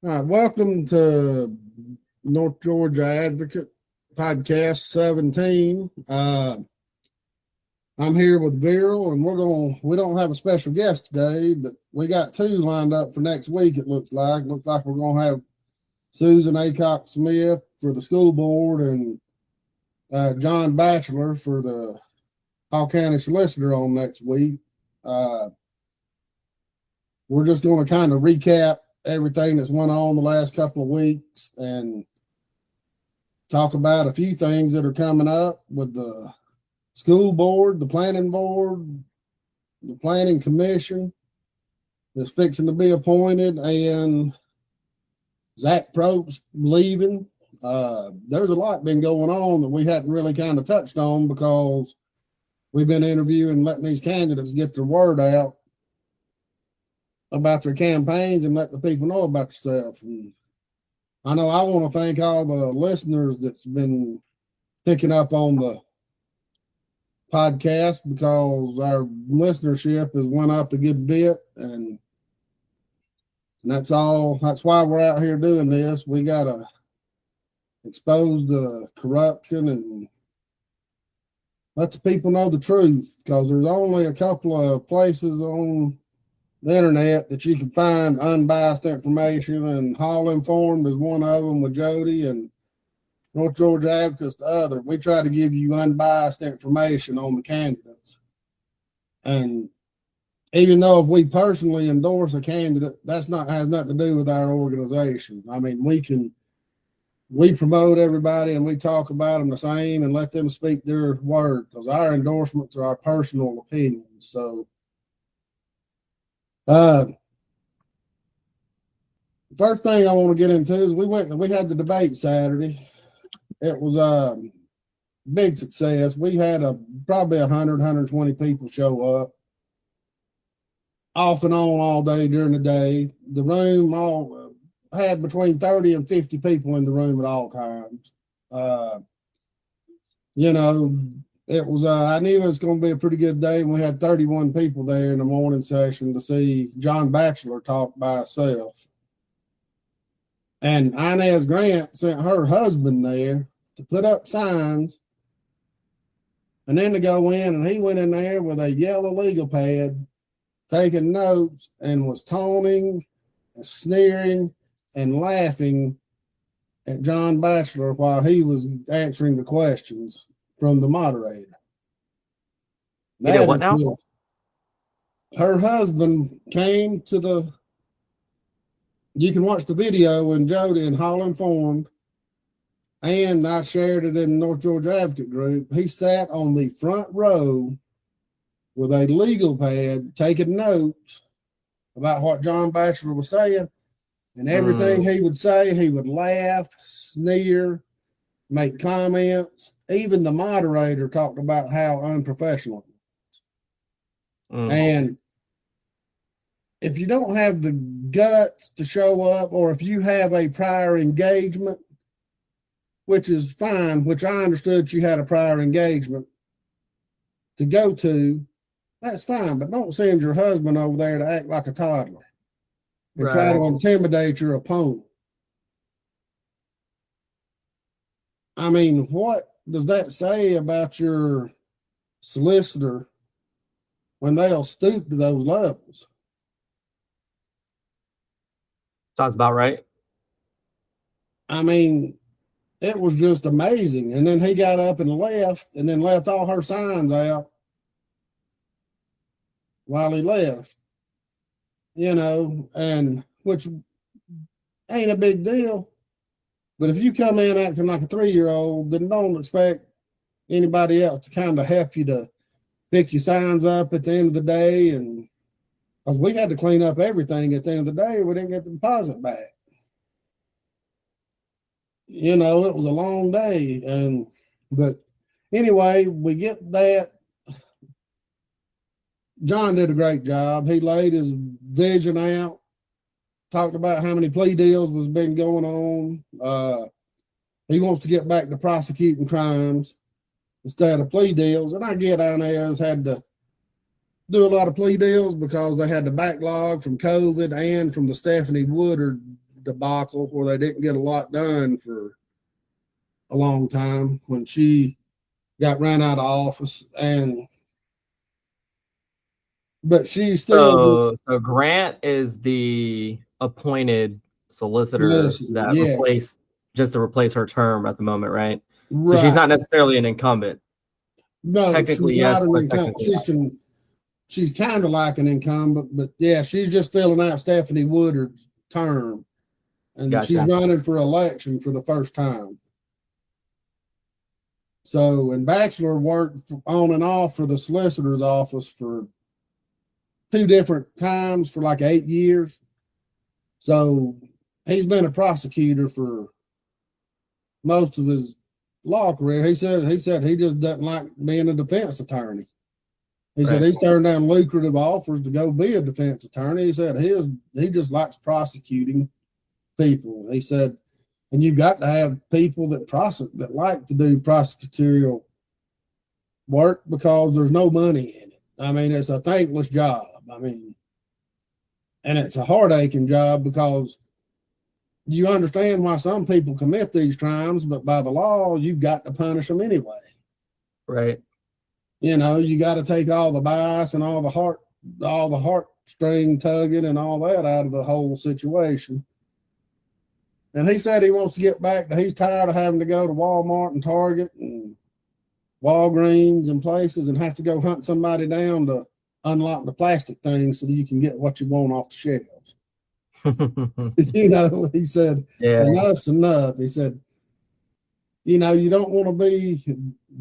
All right, welcome to North Georgia Advocate Podcast 17. I'm here with Viral, and we don't have a special guest today, but we got two lined up for next week, it looks like. Looks like we're going to have Susan Acock Smith for the school board and John Batchelor for the Hall County Solicitor on next week. We're just going to kind of recap everything that's went on the last couple of weeks and talk about a few things that are coming up with the school board, the planning board, the planning commission that's fixing to be appointed, and Zach Probst leaving. There's a lot been going on that we hadn't really kind of touched on because we've been interviewing, letting these candidates get their word out about their campaigns and let the people know about yourself. And I know I want to thank all the listeners that's been picking up on the podcast because our listenership has went up a good bit, and that's why we're out here doing this. We got to expose the corruption and let the people know the truth, because there's only a couple of places on the internet that you can find unbiased information, and Hall Informed is one of them with Jody, and North Georgia Advocate's the other. We try to give you unbiased information on the candidates. And even though if we personally endorse a candidate, has nothing to do with our organization. I mean, we promote everybody and we talk about them the same and let them speak their word, because our endorsements are our personal opinions. So first thing I want to get into is we had the debate Saturday. It was a big success. We had probably 120 people show up off and on all day during the day. The room had between 30 and 50 people in the room at all times. It was, I knew it was going to be a pretty good day when we had 31 people there in the morning session to see John Batchelor talk by himself. And Inez Grant sent her husband there to put up signs and then to go in, and he went in there with a yellow legal pad, taking notes, and was taunting and sneering and laughing at John Batchelor while he was answering the questions from the moderator. You know what now? Her husband came to you can watch the video in Jody and Hall Informed, and I shared it in the North Georgia Advocate group. He sat on the front row with a legal pad taking notes about what John Batchelor was saying, and everything he would say, he would laugh, sneer, make comments. Even the moderator talked about how unprofessional it was. And if you don't have the guts to show up, or if you have a prior engagement, which is fine, which I understood you had a prior engagement to go to, that's fine, but don't send your husband over there to act like a toddler and try to intimidate your opponent. I mean, what does that say about your solicitor when they'll stoop to those levels? Sounds about right. I mean, it was just amazing. And then he got up and left all her signs out while he left, and which ain't a big deal. But if you come in acting like a 3-year-old, then don't expect anybody else to kind of help you to pick your signs up at the end of the day. And because we had to clean up everything at the end of the day, we didn't get the deposit back. It was a long day. But anyway, we get that. John did a great job. He laid his vision out, talked about how many plea deals was been going on. He wants to get back to prosecuting crimes instead of plea deals. And I get Inez had to do a lot of plea deals because they had the backlog from COVID and from the Stephanie Woodard debacle where they didn't get a lot done for a long time when she got ran out of office, but she's still So Grant is the appointed solicitor solicitor. that Yeah, just to replace her term at the moment, right? So she's right. not necessarily an incumbent. No, she's Technically, yes, not an but incumbent. technically She's kind of like an incumbent, but yeah, she's just filling out Stephanie Woodard's term, and she's gotcha. running for election for the first time. So, and Bachelor worked on and off for the solicitor's office for 2 different times for like 8 years. So he's been a prosecutor for most of his law career. He said he just doesn't like being a defense attorney. He said he's turned down lucrative offers to go be a defense attorney. He said he just likes prosecuting people. He said, and you've got to have people that like to do prosecutorial work because there's no money in it. I mean, it's a thankless job. I mean, and it's a heart-aching job because you understand why some people commit these crimes, but by the law, you've got to punish them anyway. Right. You know, you got to take all the bias and all the heartstring tugging and all that out of the whole situation. And he said he wants to get back he's tired of having to go to Walmart and Target and Walgreens and places and have to go hunt somebody down to unlock the plastic things so that you can get what you want off the shelves. You know, he said, enough's enough. He said, you know, you don't want to be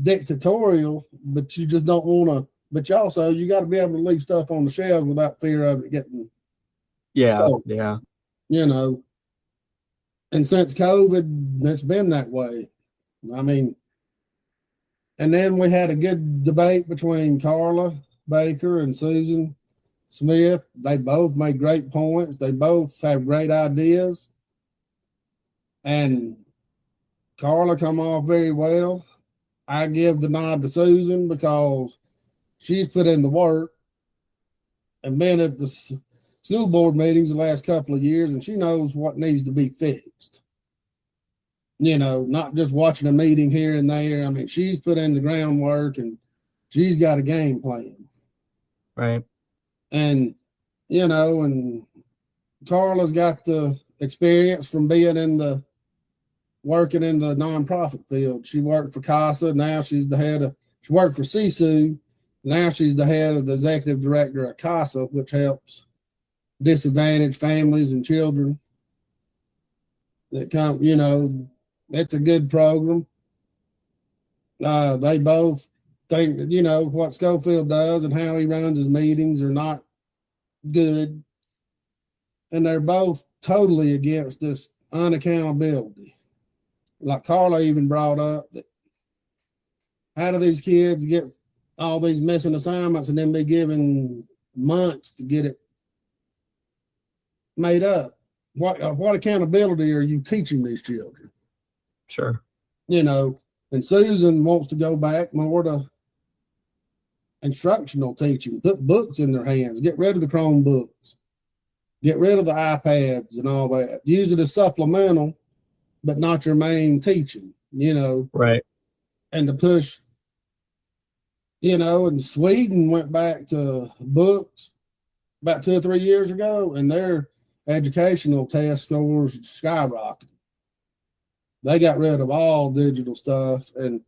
dictatorial, but you just don't want to, but you also, you got to be able to leave stuff on the shelves without fear of it getting stolen. Yeah. You know, and since COVID, it's been that way. I mean, and then we had a good debate between Carla Baker and Susan Smith. They both made great points. They both have great ideas. And Carla come off very well. I give the nod to Susan because she's put in the work and been at the school board meetings the last couple of years, and she knows what needs to be fixed. You know, not just watching a meeting here and there. I mean, she's put in the groundwork and she's got a game plan. Right. And, you know, and Carla's got the experience from being working in the nonprofit field. She worked for CASA. Now she's she worked for CSU. Now she's the head of the executive director at CASA, which helps disadvantaged families and children that come, you know, it's a good program. They both think that, you know, what Schofield does and how he runs his meetings are not good. And they're both totally against this unaccountability. Like Carla even brought up that how do these kids get all these missing assignments and then be given months to get it made up? What accountability are you teaching these children? Sure. You know, and Susan wants to go back more to instructional teaching, put books in their hands, get rid of the Chromebooks, get rid of the iPads and all that. Use it as supplemental, but not your main teaching, you know. Right. And to push, you know, and Sweden went back to books about 2 or 3 years ago, and their educational test scores skyrocketed. They got rid of all digital stuff. And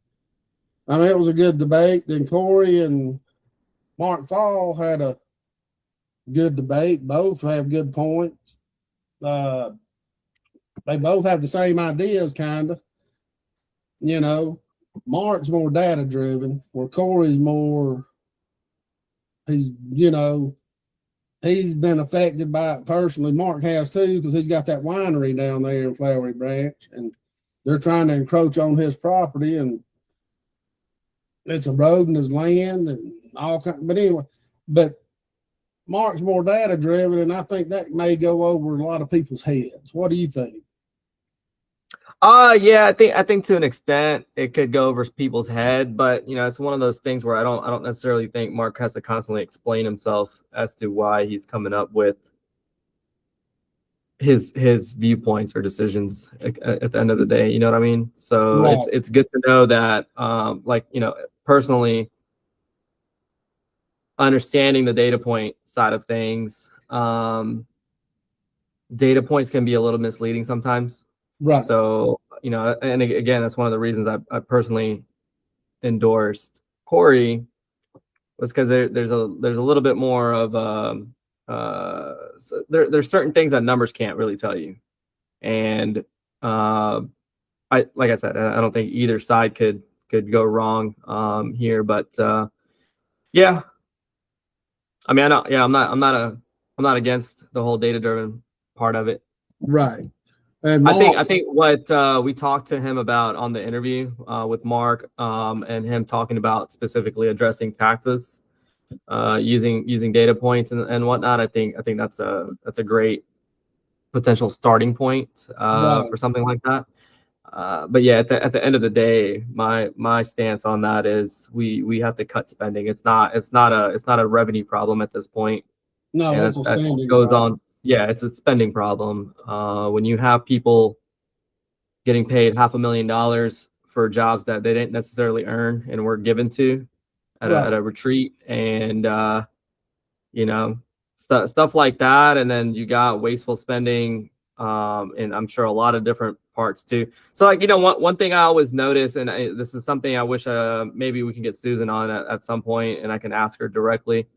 I mean, it was a good debate. Then Corey and Mark Fall had a good debate. Both have good points. They both have the same ideas, kind of. You know, Mark's more data driven, where Corey's more, he's been affected by it personally. Mark has too, because he's got that winery down there in Flowery Branch, and they're trying to encroach on his property, and it's eroding his land and all kinds. But anyway, Mark's more data driven, and I think that may go over a lot of people's heads. What do you think? Yeah, I think to an extent it could go over people's head, but you know, it's one of those things where I don't necessarily think Mark has to constantly explain himself as to why he's coming up with his viewpoints or decisions at the end of the day. You know what I mean? So Right. it's good to know that, like, personally understanding the data point side of things. Data points can be a little misleading sometimes. Right. So, and again, that's one of the reasons I personally endorsed Corey, was because there's a little bit more of there's certain things that numbers can't really tell you. And like I said, I don't think either side could go wrong here. But yeah, I mean, I'm not against the whole data driven part of it. Right. And I think what we talked to him about on the interview with Mark, and him talking about specifically addressing taxes, using data points and whatnot. I think that's a great potential starting point right. for something like that. But yeah, at the end of the day, my stance on that is we have to cut spending. It's not a revenue problem at this point. No, And it's a spending goes problem. on. Yeah, it's a spending problem. When you have people getting paid $500,000 for jobs that they didn't necessarily earn and were given to at a retreat, and stuff like that, and then you got wasteful spending, and I'm sure a lot of different parts too. So, like, one thing I always notice, and this is something I wish maybe we can get Susan on at some point, and I can ask her directly.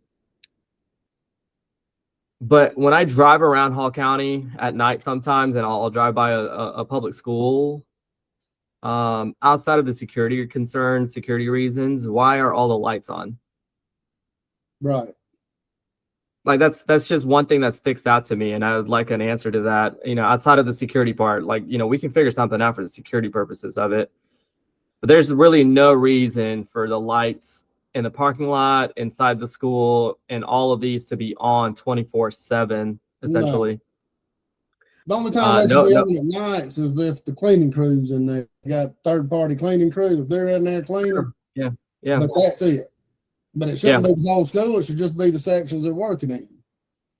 But when I drive around Hall County at night sometimes, and I'll drive by a public school, outside of the security concerns, security reasons, why are all the lights on? Right. Like, that's just one thing that sticks out to me, and I would like an answer to that. Outside of the security part, like, we can figure something out for the security purposes of it, but there's really no reason for the lights in the parking lot, inside the school, and all of these to be on 24/7, essentially. No. The only time they should be on at nights is if the cleaning crew's in there. You got third-party cleaning crew. If they're in there cleaning, yeah. But that's it. But it shouldn't be the whole school. It should just be the sections they're working in.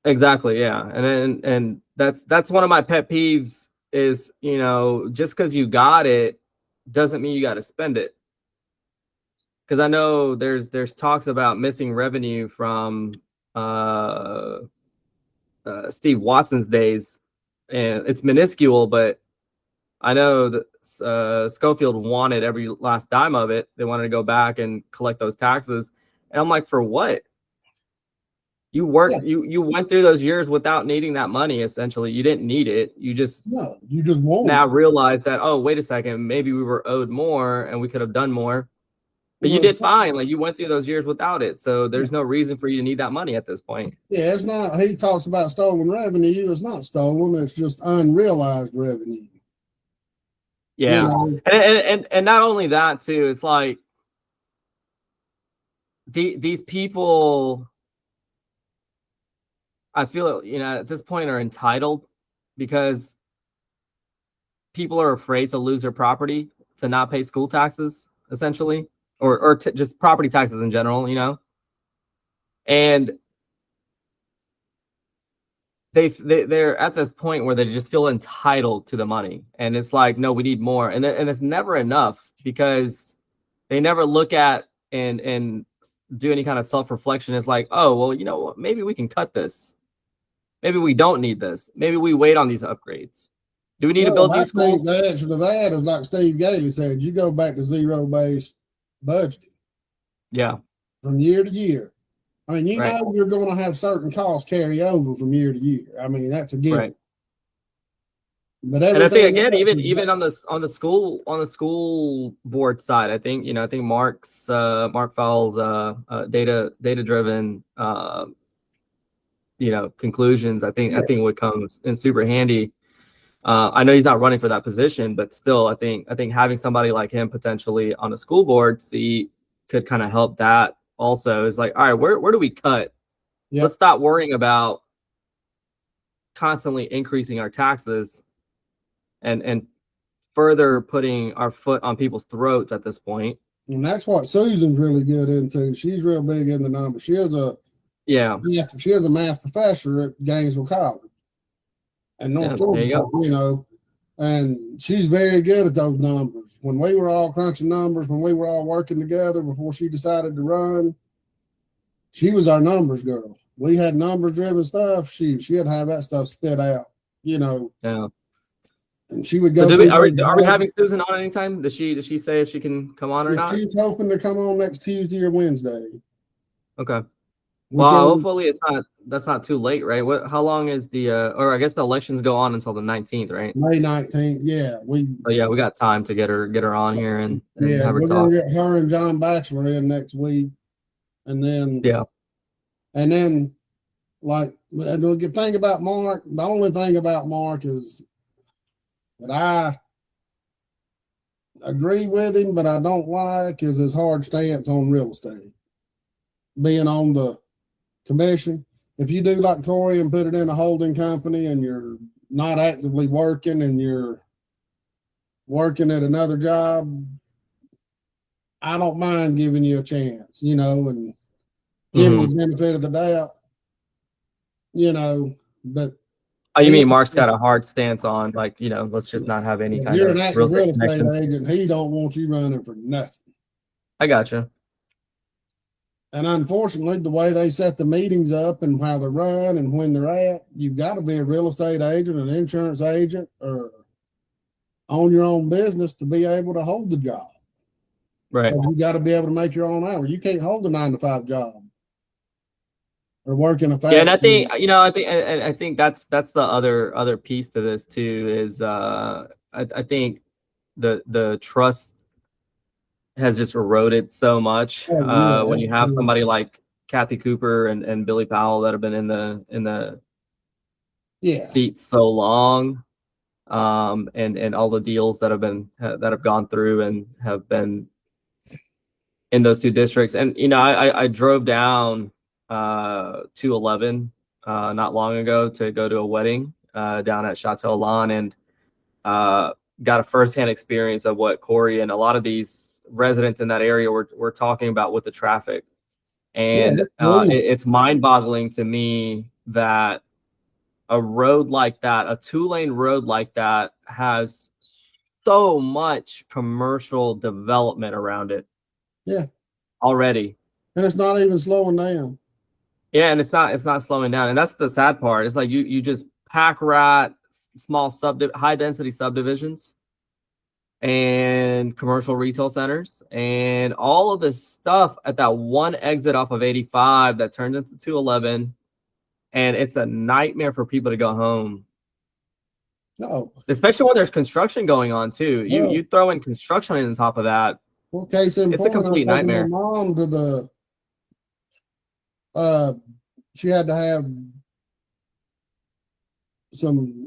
Exactly, yeah. And that's one of my pet peeves is, just because you got it doesn't mean you got to spend it. Because I know there's talks about missing revenue from Steve Watson's days, and it's minuscule, but I know that Schofield wanted every last dime of it. They wanted to go back and collect those taxes, and I'm like, for what? You worked, you went through those years without needing that money. Essentially, you didn't need it. You just won't now realize that, oh, wait a second, maybe we were owed more and we could have done more. But you did fine. Like, you went through those years without it. So there's no reason for you to need that money at this point. Yeah, it's not. He talks about stolen revenue. It's not stolen. It's just unrealized revenue. Yeah. And not only that too, it's like these people, I feel, at this point are entitled because people are afraid to lose their property, to not pay school taxes, essentially, or just property taxes in general, and they're at this point where they just feel entitled to the money, and it's like, no, we need more, and it's never enough because they never look at and do any kind of self-reflection. It's like, oh, well, maybe we can cut this. Maybe we don't need this. Maybe we wait on these upgrades. Do we need to build new schools? The answer to that is like Steve Gailey said, you go back to zero-based budgeting. Yeah. From year to year. I mean, know you're going to have certain costs carry over from year to year. I mean, that's a given. Right. But and I think, again, even on the school board side, I think Mark Fowle's data driven conclusions, I think would come in super handy. I know he's not running for that position, but still, I think having somebody like him potentially on a school board seat could kind of help that also. Is like, all right, where do we cut? Yep. Let's stop worrying about constantly increasing our taxes and further putting our foot on people's throats at this point. And that's what Susan's really good into. She's real big in the numbers. She is a math professor at Gainesville College. and North there you Georgia, go. you know, and she's very good at those numbers. When we were all crunching numbers, when we were all working together before she decided to run, she was our numbers girl. We had numbers driven stuff. She'd have that stuff spit out, you know. Yeah. And she would So go through. are we having Susan on anytime? Does she say if she can come on or not? She's hoping to come on next Tuesday or Wednesday. Okay. Whichever. Well, hopefully that's not too late, right? How long is the or I guess the elections go on until the 19th, right? May 19th. Yeah, we got time to get her on here and yeah, have her we're talk. gonna get her and John Batchelor in next week, and then like the thing about Mark, the only thing about Mark is that I agree with him, but I don't like is his hard stance on real estate. Being on the commission, if you do like Corey and put it in a holding company and you're not actively working and you're working at another job, I don't mind giving you a chance, you know, and giving you the benefit of the doubt, you know, but oh, you mean Mark's got a hard stance on, like, you know, let's just not have any kind you're of an active real estate connection. agent. He don't want you running for nothing. I gotcha. And unfortunately, the way they set the meetings up and how they're run and when they're at, you've got to be a real estate agent, an insurance agent, or own your own business to be able to hold the job. Right. You got to be able to make your own hours. You can't hold a 9-to-5 job or work in a factory. Yeah, and I think, you know, I think that's the other piece to this too is I think the trust has just eroded so much when you have somebody like Kathy Cooper and Billy Powell that have been in the seat so long, and all the deals that have gone through and have been in those two districts. And you know, I drove down 211 not long ago to go to a wedding down at Chateau Lawn, and got a firsthand experience of what Corey and a lot of these residents in that area were talking about with the traffic. And it's mind-boggling to me that a road like that, a 2-lane road like that, has so much commercial development around it. Yeah. Already. And it's not even slowing down. Yeah, and it's not slowing down. And that's the sad part. It's like you just pack rat small high density subdivisions and commercial retail centers and all of this stuff at that one exit off of 85 that turns into 211, and it's a nightmare for people to go home. No, especially when there's construction going on too. You throw in construction on top of that. Well, case in point, it's a complete nightmare. My mom to the she had to have some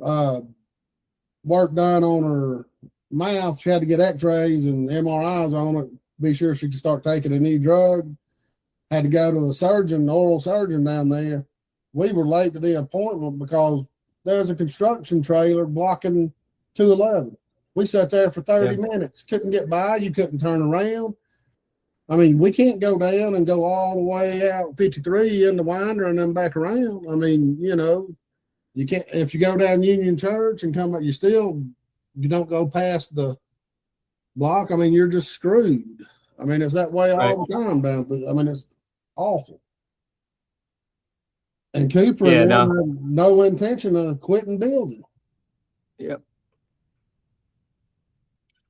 work done on her mouth. She had to get x-rays and MRIs on it, be sure she could start taking a new drug. Had to go to a surgeon, oral surgeon down there. We were late to the appointment because there's a construction trailer blocking 211. We sat there for 30 minutes, couldn't get by. You couldn't turn around. I mean, we can't go down and go all the way out 53 into Winder and then back around. I mean, you know, you can't. If you go down Union Church and come up, you don't go past the block. I mean, you're just screwed. I mean, it's that way all the time down there. I mean, it's awful. And Cooper had no intention of quitting building. Yep.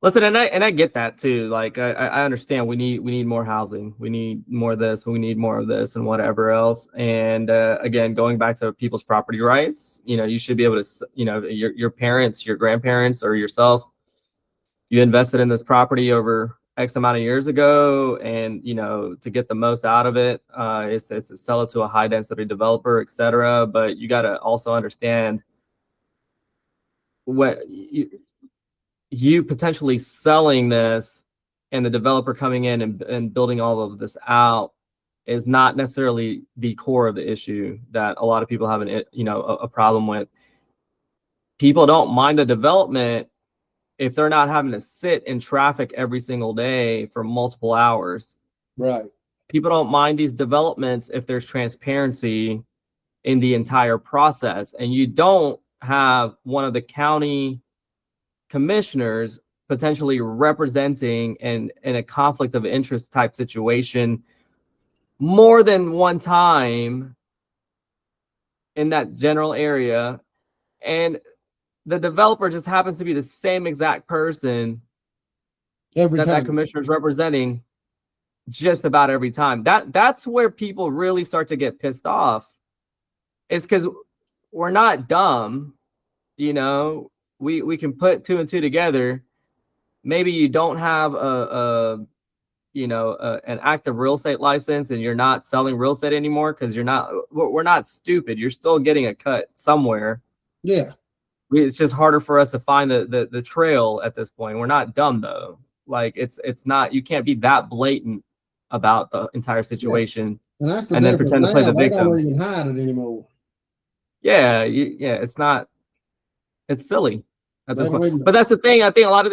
Listen, and I get that too. Like I understand we need more housing. We need more of this. We need more of this and whatever else. And again, going back to people's property rights, you know, you should be able to, you know, your parents, your grandparents, or yourself, you invested in this property over X amount of years ago, and you know, to get the most out of it, is to sell it to a high density developer, etc. But you got to also understand what you potentially selling this and the developer coming in and building all of this out is not necessarily the core of the issue that a lot of people have a problem with. People don't mind the development if they're not having to sit in traffic every single day for multiple hours. Right. People don't mind these developments if there's transparency in the entire process. And you don't have one of the county commissioners potentially representing in a conflict of interest type situation more than one time in that general area, and the developer just happens to be the same exact person every that time. commissioner is representing just about every time. That's where people really start to get pissed off. It's because we're not dumb, you know. We can put two and two together. Maybe you don't have an active real estate license and you're not selling real estate anymore because we're not stupid. You're still getting a cut somewhere. Yeah. It's just harder for us to find the trail at this point. We're not dumb though. Like it's not, you can't be that blatant about the entire situation. And that's the and then difference. pretend to play Now, the they victim. don't even hide it anymore. Yeah, it's not. It's silly at this They don't point. even- But that's the thing. I think a lot of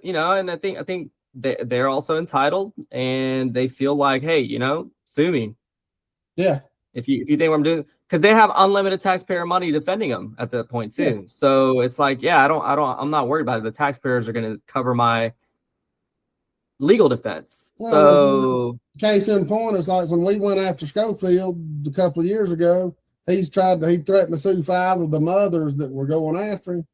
and I think they're also entitled, and they feel like, hey, sue me Yeah. if you think what I'm doing, because they have unlimited taxpayer money defending them at that point too. Yeah. So it's like, yeah, I'm not worried about it. The taxpayers are going to cover my legal defense. Well, So case in point, it's like when we went after Schofield a couple of years ago, he threatened to sue 5 of the mothers that were going after him.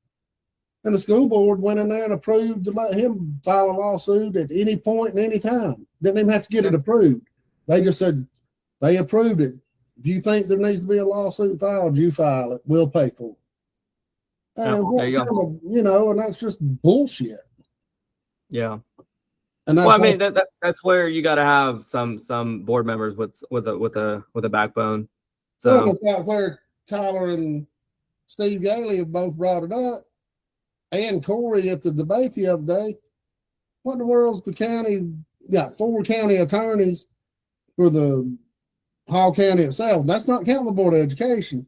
And the school board went in there and approved to let him file a lawsuit at any point and any time. Didn't even have to get it approved. They just said they approved it. If you think there needs to be a lawsuit filed, you file it. We'll pay for it. And there you go. and that's just bullshit. Yeah. And that's Well, I mean, that's where you got to have some board members with a backbone. So well, that's where Tyler and Steve Gailey have both brought it up, and Corey at the debate the other day. What in the world's the county got 4 county attorneys for the Hall County itself? That's not counting the Board of Education.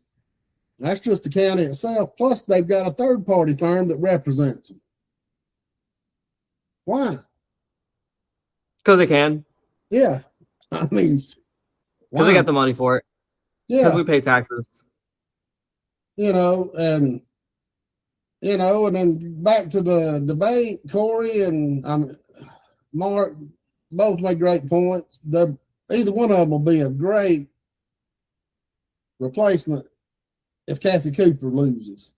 That's just the county itself. Plus, they've got a third-party firm that represents them. Why? because they can. Yeah. I mean, because they got the money for it. Yeah. Because we pay taxes. And then back to the debate, Corey and Mark both make great points. Either one of them will be a great replacement if Kathy Cooper loses.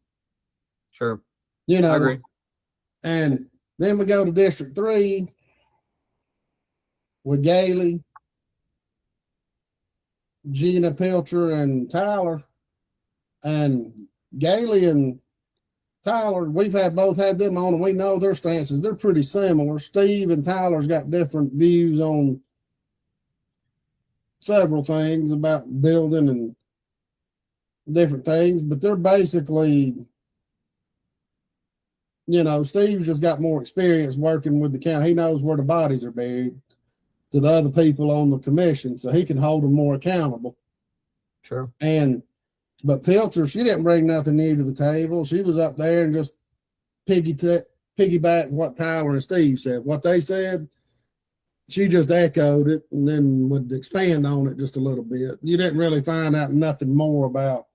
Sure. I agree. And then we go to District 3 with Gailey, Gina Pilcher, and Tyler. And Gailey and Tyler, we've both had them on, and we know their stances. They're pretty similar. Steve and Tyler's got different views on several things about building and different things, but they're basically, Steve's just got more experience working with the county. He knows where the bodies are buried to the other people on the commission, so he can hold them more accountable. Sure. But Pilcher, she didn't bring nothing new to the table. She was up there and just piggyback what Tyler and Steve said. What they said, she just echoed it and then would expand on it just a little bit. You didn't really find out nothing more about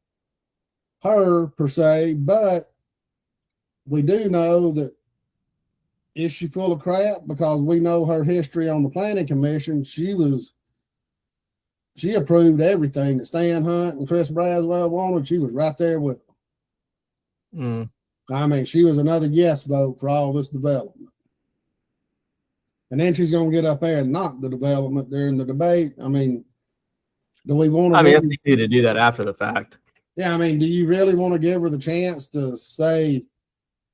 her per se, but we do know that is she full of crap, because we know her history on the planning commission. She approved everything that Stan Hunt and Chris Braswell wanted. She was right there with them. I mean, she was another yes vote for all this development. And then she's going to get up there and knock the development during the debate. I mean, do we want to? I mean, it's easy to do that after the fact. Yeah, I mean, do you really want to give her the chance to say,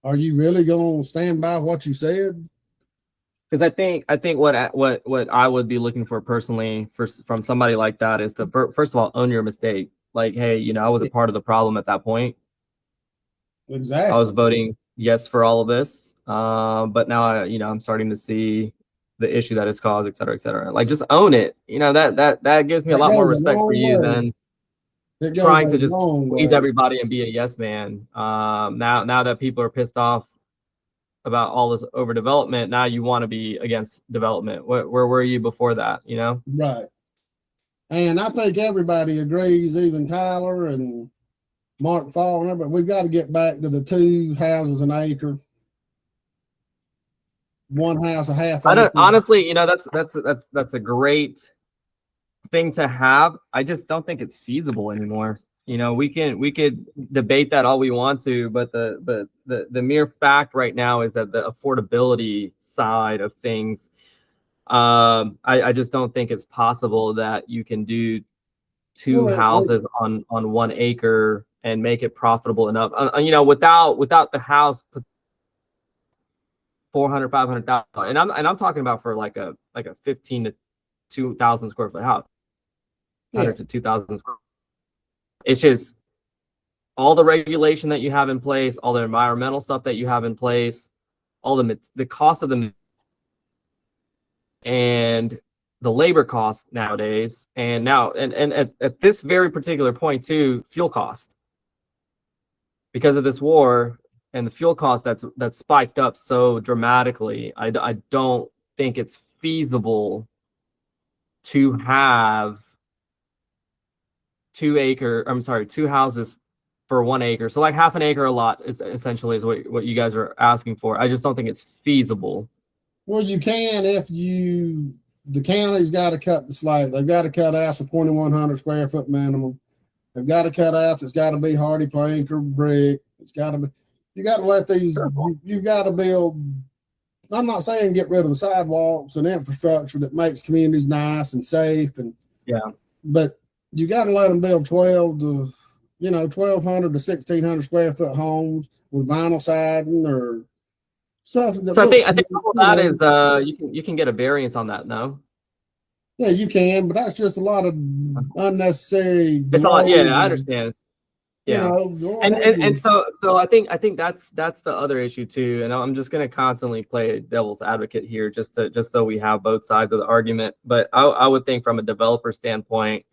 are you really going to stand by what you said? Because I think what I would be looking for personally from somebody like that is to first of all own your mistake. Like, hey, I was a part of the problem at that point. Exactly. I was voting yes for all of this, but now I'm starting to see the issue that it's caused, et cetera, et cetera. Like, just own it. That gives me a lot more respect for you than trying to just please everybody and be a yes man. Now that people are pissed off about all this overdevelopment, now you want to be against development. Where were you before that? Right. And I think everybody agrees, even Tyler and Mark Fall, but we've got to get back to the 2 houses an acre, 1 house a half I acre. don't honestly, that's a great thing to have. I just don't think it's feasible anymore. We could debate that all we want to, but the mere fact right now is that the affordability side of things, I just don't think it's possible that you can do 2 houses on 1 acre and make it profitable enough. Without the house, 400, 500,000, and I'm talking about for like a 15 to 2,000 square foot house, 100 to 2,000 square. It's just all the regulation that you have in place, all the environmental stuff that you have in place, all the cost of them, and the labor costs nowadays, and at this very particular point too, fuel cost, because of this war and the fuel cost that's spiked up so dramatically. I don't think it's feasible to have 2 houses for 1 acre. So like half an acre a lot is essentially what you guys are asking for. I just don't think it's feasible. Well, you can the county's got to cut the slack. They've got to cut out the 2,100 square foot minimum. They've got to cut out. It's got to be hardy plank or brick. It's got to be. You got to let these. You've got to build. I'm not saying get rid of the sidewalks and infrastructure that makes communities nice and safe but you got to let them build 1,200 to 1,600 square foot homes with vinyl siding or stuff. So I think all that is you can get a variance on that, no? Yeah, you can, but that's just a lot of unnecessary. It's a lot. Yeah, I understand. Yeah, and so I think that's the other issue too. And I'm just going to constantly play devil's advocate here, just so we have both sides of the argument. But I would think from a developer standpoint,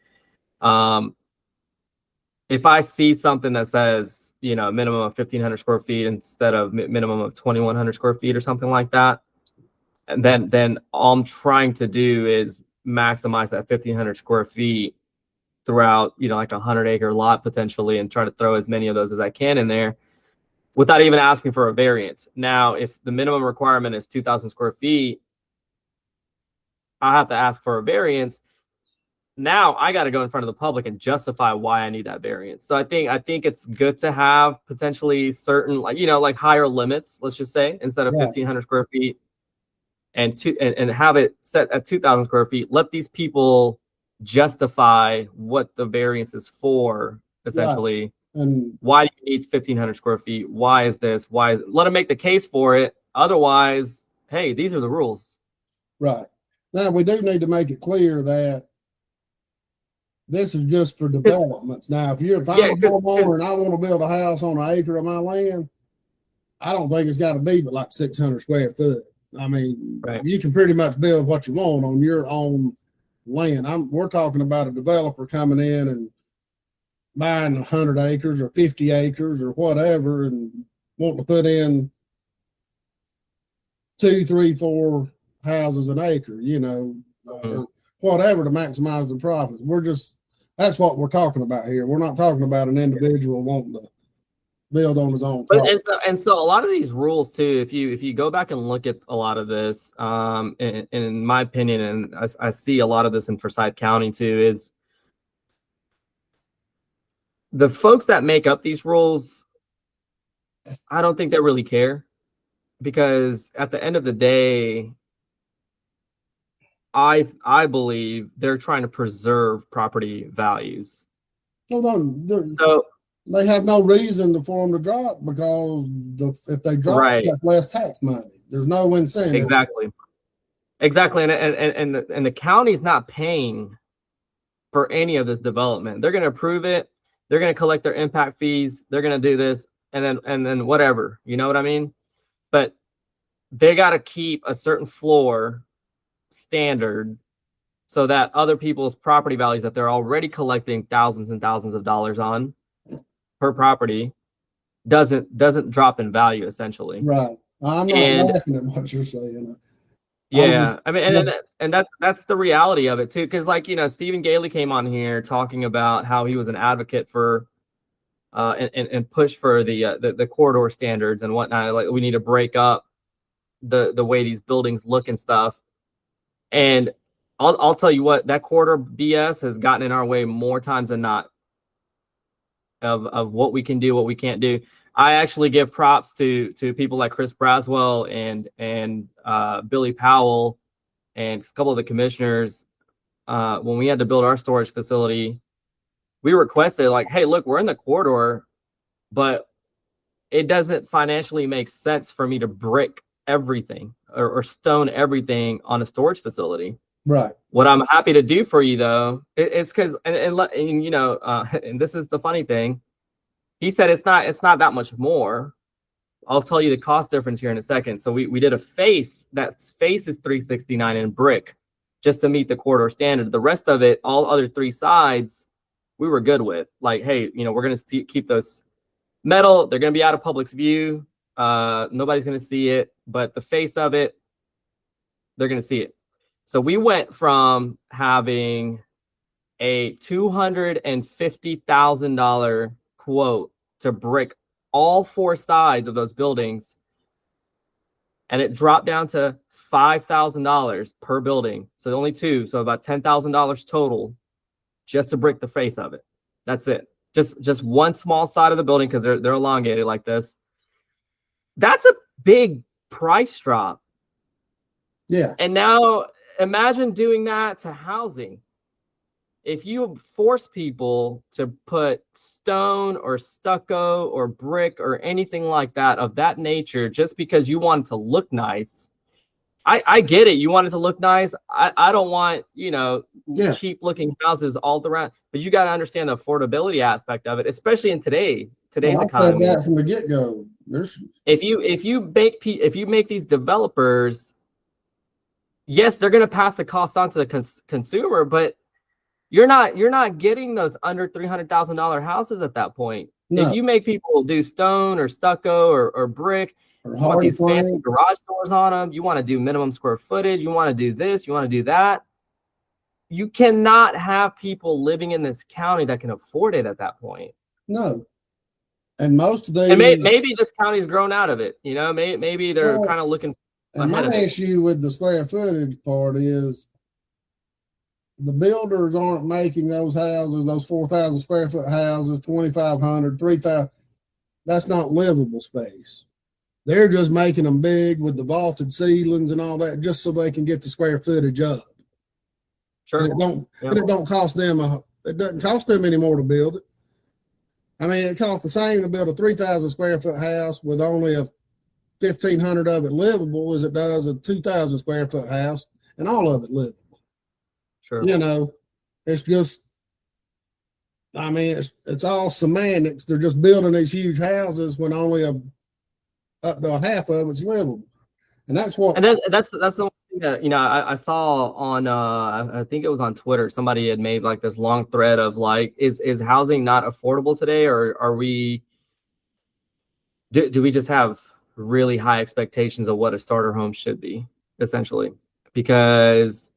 if I see something that says minimum of 1,500 square feet instead of minimum of 2,100 square feet or something like that, and then all I'm trying to do is maximize that 1,500 square feet throughout like a 100-acre lot potentially, and try to throw as many of those as I can in there without even asking for a variance. Now, if the minimum requirement is 2,000 square feet, I have to ask for a variance. Now I got to go in front of the public and justify why I need that variance. So I think it's good to have potentially certain like higher limits, let's just say, instead of 1,500 square feet, and have it set at 2,000 square feet. Let these people justify what the variance is for, essentially. And why do you need 1,500 square feet? Why is this? Why? Let them make the case for it. Otherwise, hey, these are the rules. Right. Now, we do need to make it clear that this is just for developments. Now, if I'm a homeowner and I want to build a house on an acre of my land, I don't think it's got to be but like 600 square foot. I mean, you can pretty much build what you want on your own land. We're talking about a developer coming in and buying 100 acres or 50 acres or whatever and wanting to put in 2, 3, 4 houses an acre, or whatever to maximize the profits. That's what we're talking about here. We're not talking about an individual wanting to build on his own property. And so a lot of these rules too, if you go back and look at a lot of this, in my opinion, and I see a lot of this in Forsyth County too, is the folks that make up these rules, I don't think they really care, because at the end of the day, I believe they're trying to preserve property values. So they have no reason for them to drop, because if they drop, that's less tax money. There's no incentive. Exactly, and the county's not paying for any of this development. They're going to approve it. They're going to collect their impact fees. They're going to do this, and then whatever. You know what I mean? But they got to keep a certain floor standard so that other people's property values that they're already collecting thousands and thousands of dollars on per property doesn't drop in value, essentially. Right. I'm not laughing at what you're saying. Yeah, I mean, and that's the reality of it too, because Stephen Gailey came on here talking about how he was an advocate for and push for the corridor standards and whatnot. Like, we need to break up the way these buildings look and stuff. And I'll tell you what, that corridor BS has gotten in our way more times than not of what we can do, what we can't do. I actually give props to people like Chris Braswell and Billy Powell and a couple of the commissioners. When we had to build our storage facility, we requested, like, hey, look, we're in the corridor, but it doesn't financially make sense for me to brick everything or stone everything on a storage facility. Right. What I'm happy to do for you, though, it's because, and you know, and this is the funny thing. He said it's not that much more. I'll tell you the cost difference here in a second. So we did a face. That face is $369 in brick, just to meet the corridor standard. The rest of it, all other three sides, we were good with. Like, hey, you know, we're gonna keep those metal. They're gonna be out of public's view. Nobody's gonna see it, but the face of it, they're gonna see it. So we went from having a $250,000 quote to brick all four sides of those buildings, and it dropped down to $5,000 per building. So only two, so about $10,000 total, just to brick the face of it. That's it. Just one small side of the building, because they're elongated like this. That's a big price drop. Yeah. And now imagine doing that to housing. If you force people to put stone or stucco or brick or anything like that of that nature just because you want it to look nice, I get it. You want it to look nice. I don't want, you know, cheap looking houses all around, but you got to understand the affordability aspect of it, especially in today's economy. That from the get go. If you make these developers, yes, they're going to pass the cost on to the consumer, but you're not getting those under $300,000 houses at that point. No. If you make people do stone or stucco or brick, you want these fancy garage doors on them, you want to do minimum square footage, you want to do this, you want to do that, you cannot have people living in this county that can afford it at that point. No. And most of the maybe this county's grown out of it. You know, maybe they're kind of looking ahead of it. My issue with the square footage part is the builders aren't making those houses, those 4,000 square foot houses, 2,500, 3,000. That's not livable space. They're just making them big with the vaulted ceilings and all that, just so they can get the square footage up. Sure. And it don't cost them it doesn't cost them any more to build it. I mean, it costs the same to build a 3,000 square foot house with only a 1,500 of it livable as it does a 2,000 square foot house and all of it livable. Sure. You know, it's just, I mean, it's all semantics. They're just building these huge houses when only up to a half of it's livable, and that's what. And that's the one thing that, you know, I saw on I think it was on Twitter. Somebody had made like this long thread of like, is housing not affordable today, or are we? Do we just have really high expectations of what a starter home should be, essentially? Because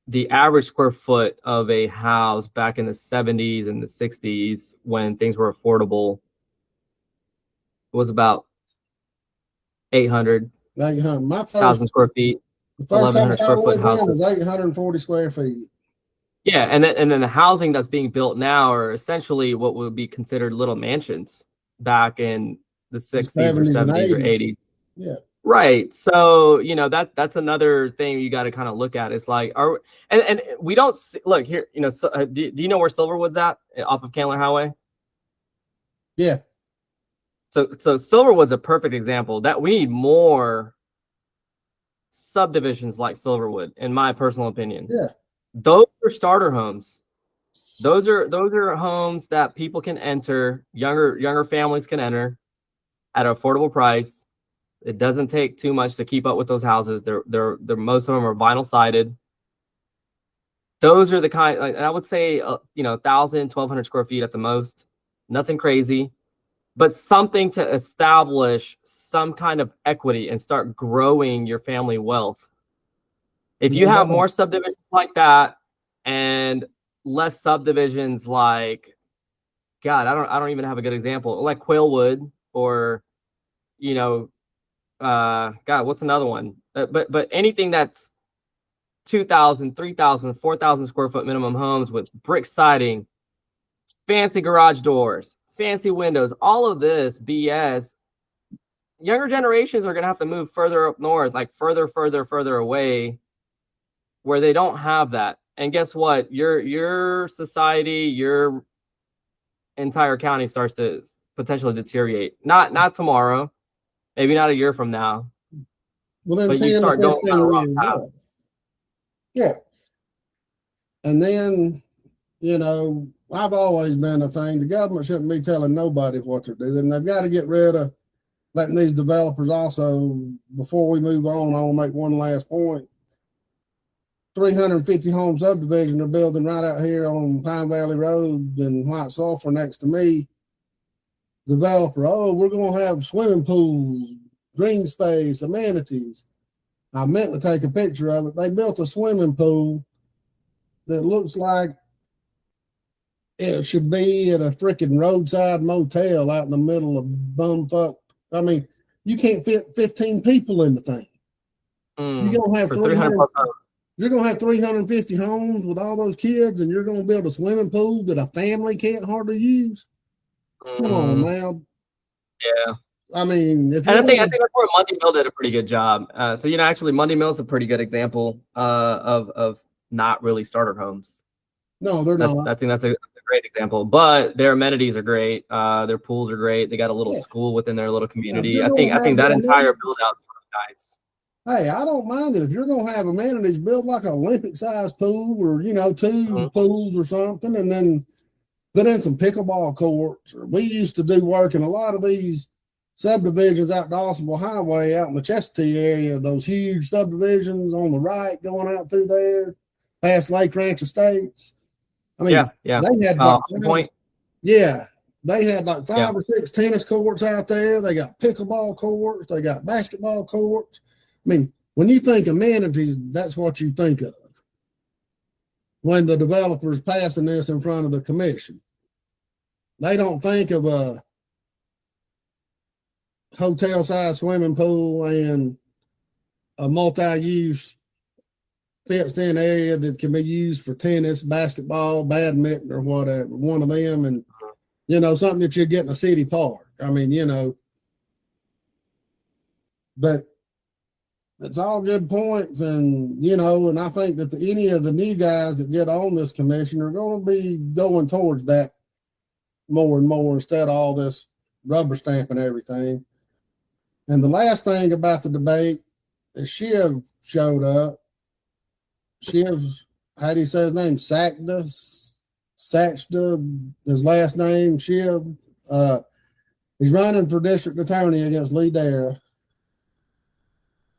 the average square foot of a house back in the 70s and the 60s, when things were affordable, was about 1,000 square feet. The first house I lived in was 840 square feet. Yeah, and then the housing that's being built now are essentially what would be considered little mansions back in the 60s or 70s or 80s. Yeah. Right. So, you know, that's another thing you got to kind of look at. It's like, and we don't see, look here, you know, so, do you know where Silverwood's at off of Candler Highway? Yeah. So Silverwood's a perfect example that we need more subdivisions like Silverwood, in my personal opinion. Yeah. Those are starter homes. Those are homes that people can enter, younger families can enter at an affordable price. It doesn't take too much to keep up with those houses. They're most of them are vinyl sided. Those are the kind, like, I would say, you know, 1,000, 1,200 square feet at the most. Nothing crazy, but something to establish some kind of equity and start growing your family wealth. If you have more subdivisions like that and less subdivisions like God, I don't even have a good example. Like Quailwood or, you know, God, what's another one? But anything that's 2,000, 3,000, 4,000 square foot minimum homes with brick siding, fancy garage doors, fancy windows, all of this BS. Younger generations are going to have to move further up north, like further away, where they don't have that. And guess what? Your society, your entire county starts to potentially deteriorate. Not tomorrow, maybe not a year from now, Within but 10 you to start going 15 down a wrong years. path. Yeah. And then, you know, I've always been a thing. The government shouldn't be telling nobody what to do. And they've got to get rid of letting these developers also, before we move on, I want to make one last point. 350 home subdivision they're building right out here on Pine Valley Road in White Sulphur next to me. Developer, oh, we're going to have swimming pools, green space, amenities. I meant to take a picture of it. They built a swimming pool that looks like it should be at a freaking roadside motel out in the middle of bumfuck. I mean, you can't fit 15 people in the thing. You're gonna have 300. You're gonna have 350 homes with all those kids, and you're gonna build a swimming pool that a family can't hardly use. Come on, man. Yeah. I mean, if and I think that's where Monday Mill did a pretty good job. So actually, Monday Mill's a pretty good example of not really starter homes. No, they're not. I think that's a great example. But their amenities are great. Their pools are great. They got a little school within their little community. Yeah, I think that entire build out is really nice. Hey, I don't mind it if you're gonna have amenities. Build like an Olympic-sized pool, or two pools or something, and then put in some pickleball courts. Or we used to do work in a lot of these subdivisions out Dawsonville Highway, out in the Chestatee area. Those huge subdivisions on the right, going out through there, past Lake Ranch Estates. I mean, they had point. Yeah, they had like 5 or 6 tennis courts out there. They got pickleball courts. They got basketball courts. I mean, when you think amenities, that's what you think of when the developer's passing this in front of the commission. They don't think of a hotel-sized swimming pool and a multi-use fenced-in area that can be used for tennis, basketball, badminton, or whatever, one of them, and, something that you get in a city park. I mean, but it's all good points, and, and I think that any of the new guys that get on this commission are going to be going towards that more and more instead of all this rubber stamping everything. And the last thing about the debate is Shiv showed up. Shiv's, how do you say his name? Sakda, his last name, Shiv. He's running for district attorney against Lee Dyer.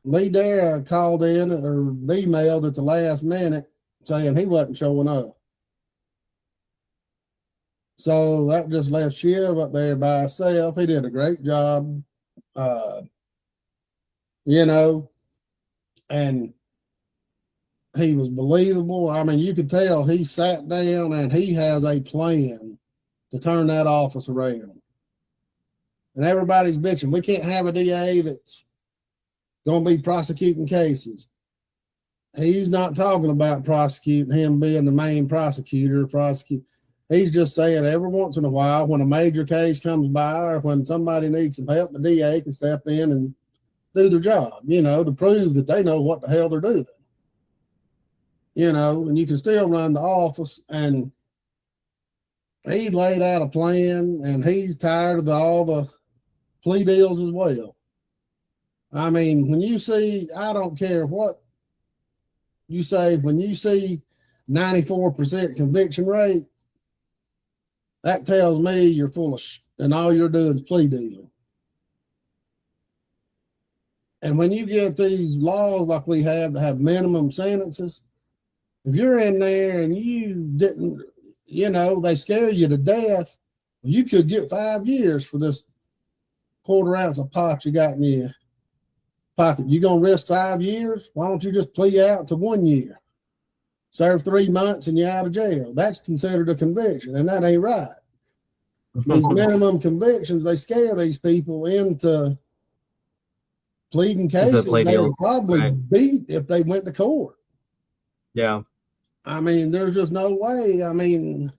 Lee Dyer called in or emailed at the last minute saying he wasn't showing up. So that just left Shiv up there by himself. He did a great job, and he was believable. I mean, you could tell he sat down and he has a plan to turn that office around. And everybody's bitching. We can't have a DA that's going to be prosecuting cases. He's not talking about prosecuting, him being the main prosecutor. He's just saying every once in a while when a major case comes by or when somebody needs some help, the DA can step in and do their job, to prove that they know what the hell they're doing. And you can still run the office. And he laid out a plan, and he's tired of all the plea deals as well. I mean, when you see, I don't care what you say, when you see 94% conviction rate, that tells me you're full of and all you're doing is plea dealing. And when you get these laws like we have that have minimum sentences, if you're in there and you didn't, they scare you to death, you could get 5 years for this quarter ounce of pot you got in your pocket. You gonna risk 5 years? Why don't you just plea out to 1 year? Serve 3 months and you're out of jail. That's considered a conviction, and that ain't right. these minimum convictions, they scare these people into pleading cases plea they deals, would probably right. beat if they went to court. Yeah. I mean, there's just no way. I mean,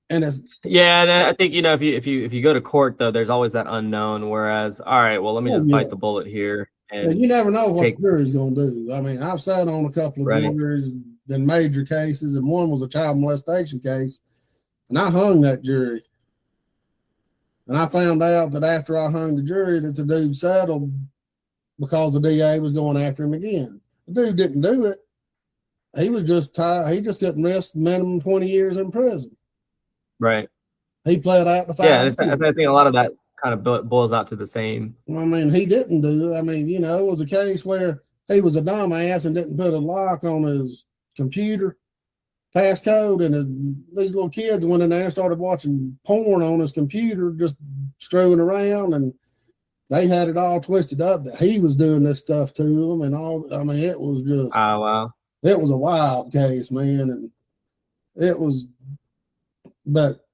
and it's Yeah, and I think, if you go to court though, there's always that unknown. Whereas, all right, well, let me oh just yeah, bite the bullet here and and you never know what take the jury's going to do. I mean, I've sat on a couple of right. juries in major cases, and one was a child molestation case, and I hung that jury. And I found out that after I hung the jury that the dude settled because the DA was going after him again. The dude didn't do it. He was just tired. He just couldn't risk minimum 20 years in prison. Right. He pled out to 5 Yeah, years. I think a lot of that kind of boils out to the same. I mean, he didn't do it. I mean, it was a case where he was a dumbass and didn't put a lock on his computer passcode, and these little kids went in there and started watching porn on his computer, just screwing around, and they had it all twisted up that he was doing this stuff to them and all. I mean, it was just, Oh, wow. it was a wild case, man. And it was, but,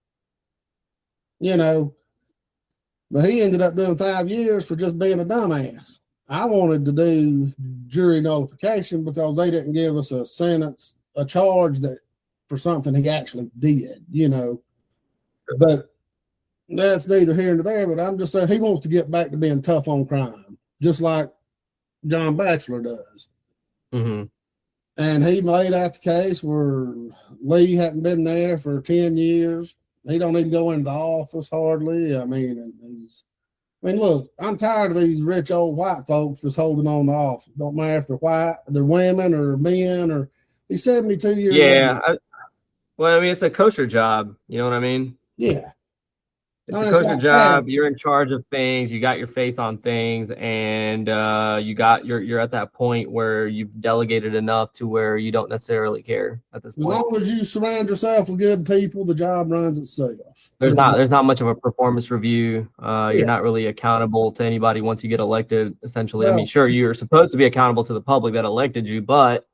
but he ended up doing 5 years for just being a dumbass. I wanted to do jury nullification because they didn't give us a sentence, a charge that for something he actually did, but that's neither here nor there. But I'm just saying he wants to get back to being tough on crime, just like John Batchelor does. Mm-hmm. And he laid out the case where Lee hadn't been there for 10 years. He don't even go into the office hardly. I mean, look, I'm tired of these rich old white folks just holding on to office. Don't matter if they're white, they're women or men, or he's 72 years old. Yeah. Well, I mean, it's a kosher job. You know what I mean? Yeah. It's a kosher job. You're in charge of things. You got your face on things, and you're at that point where you've delegated enough to where you don't necessarily care at this point. As long as you surround yourself with good people, the job runs itself. There's not much of a performance review. You're not really accountable to anybody once you get elected. Essentially, I mean, sure, you're supposed to be accountable to the public that elected you, but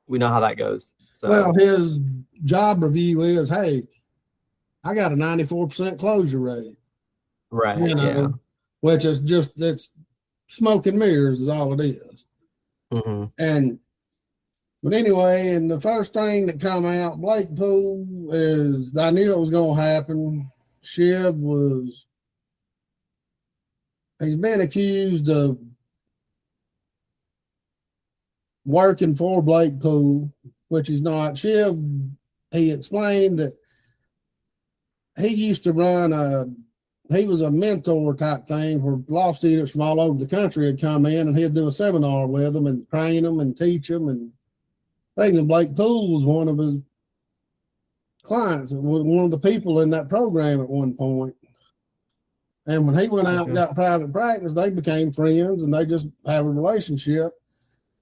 we know how that goes. So, well, his job review is, hey, I got a 94% closure rate. Right. Yeah. Which is just, it's smoke and mirrors is all it is. Mm-hmm. But anyway, and the first thing that come out, Blakepool, is I knew it was going to happen. He's been accused of working for Blakepool, which he's not. Shiv, he explained that he used to run he was a mentor type thing where law students from all over the country had come in and he'd do a seminar with them and train them and teach them. And I think Blakepool was one of his clients, one of the people in that program at one point. And when he went out and got private practice, they became friends and they just have a relationship.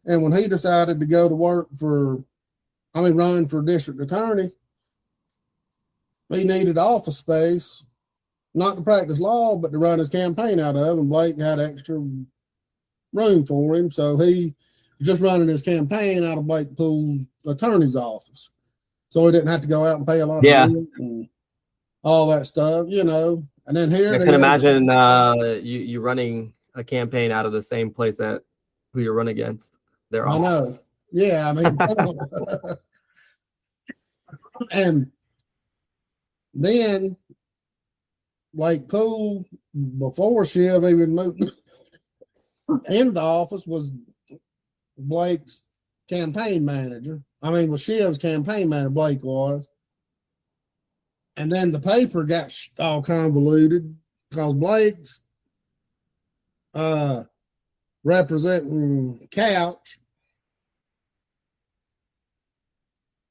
And when he decided to go to work run for district attorney, he needed office space, not to practice law, but to run his campaign out of. And Blake had extra room for him. So he was just running his campaign out of Blakepool's attorney's office. So he didn't have to go out and pay a lot of rent and all that stuff, And then here, I can imagine you running a campaign out of the same place that who you run against. Their office. I know. Yeah, I mean, and then Blakepool, before Shiv even moved into the office, was Blake's campaign manager. I mean, was Shiv's campaign manager, Blake was. And then the paper got all convoluted because Blake's representing Couch.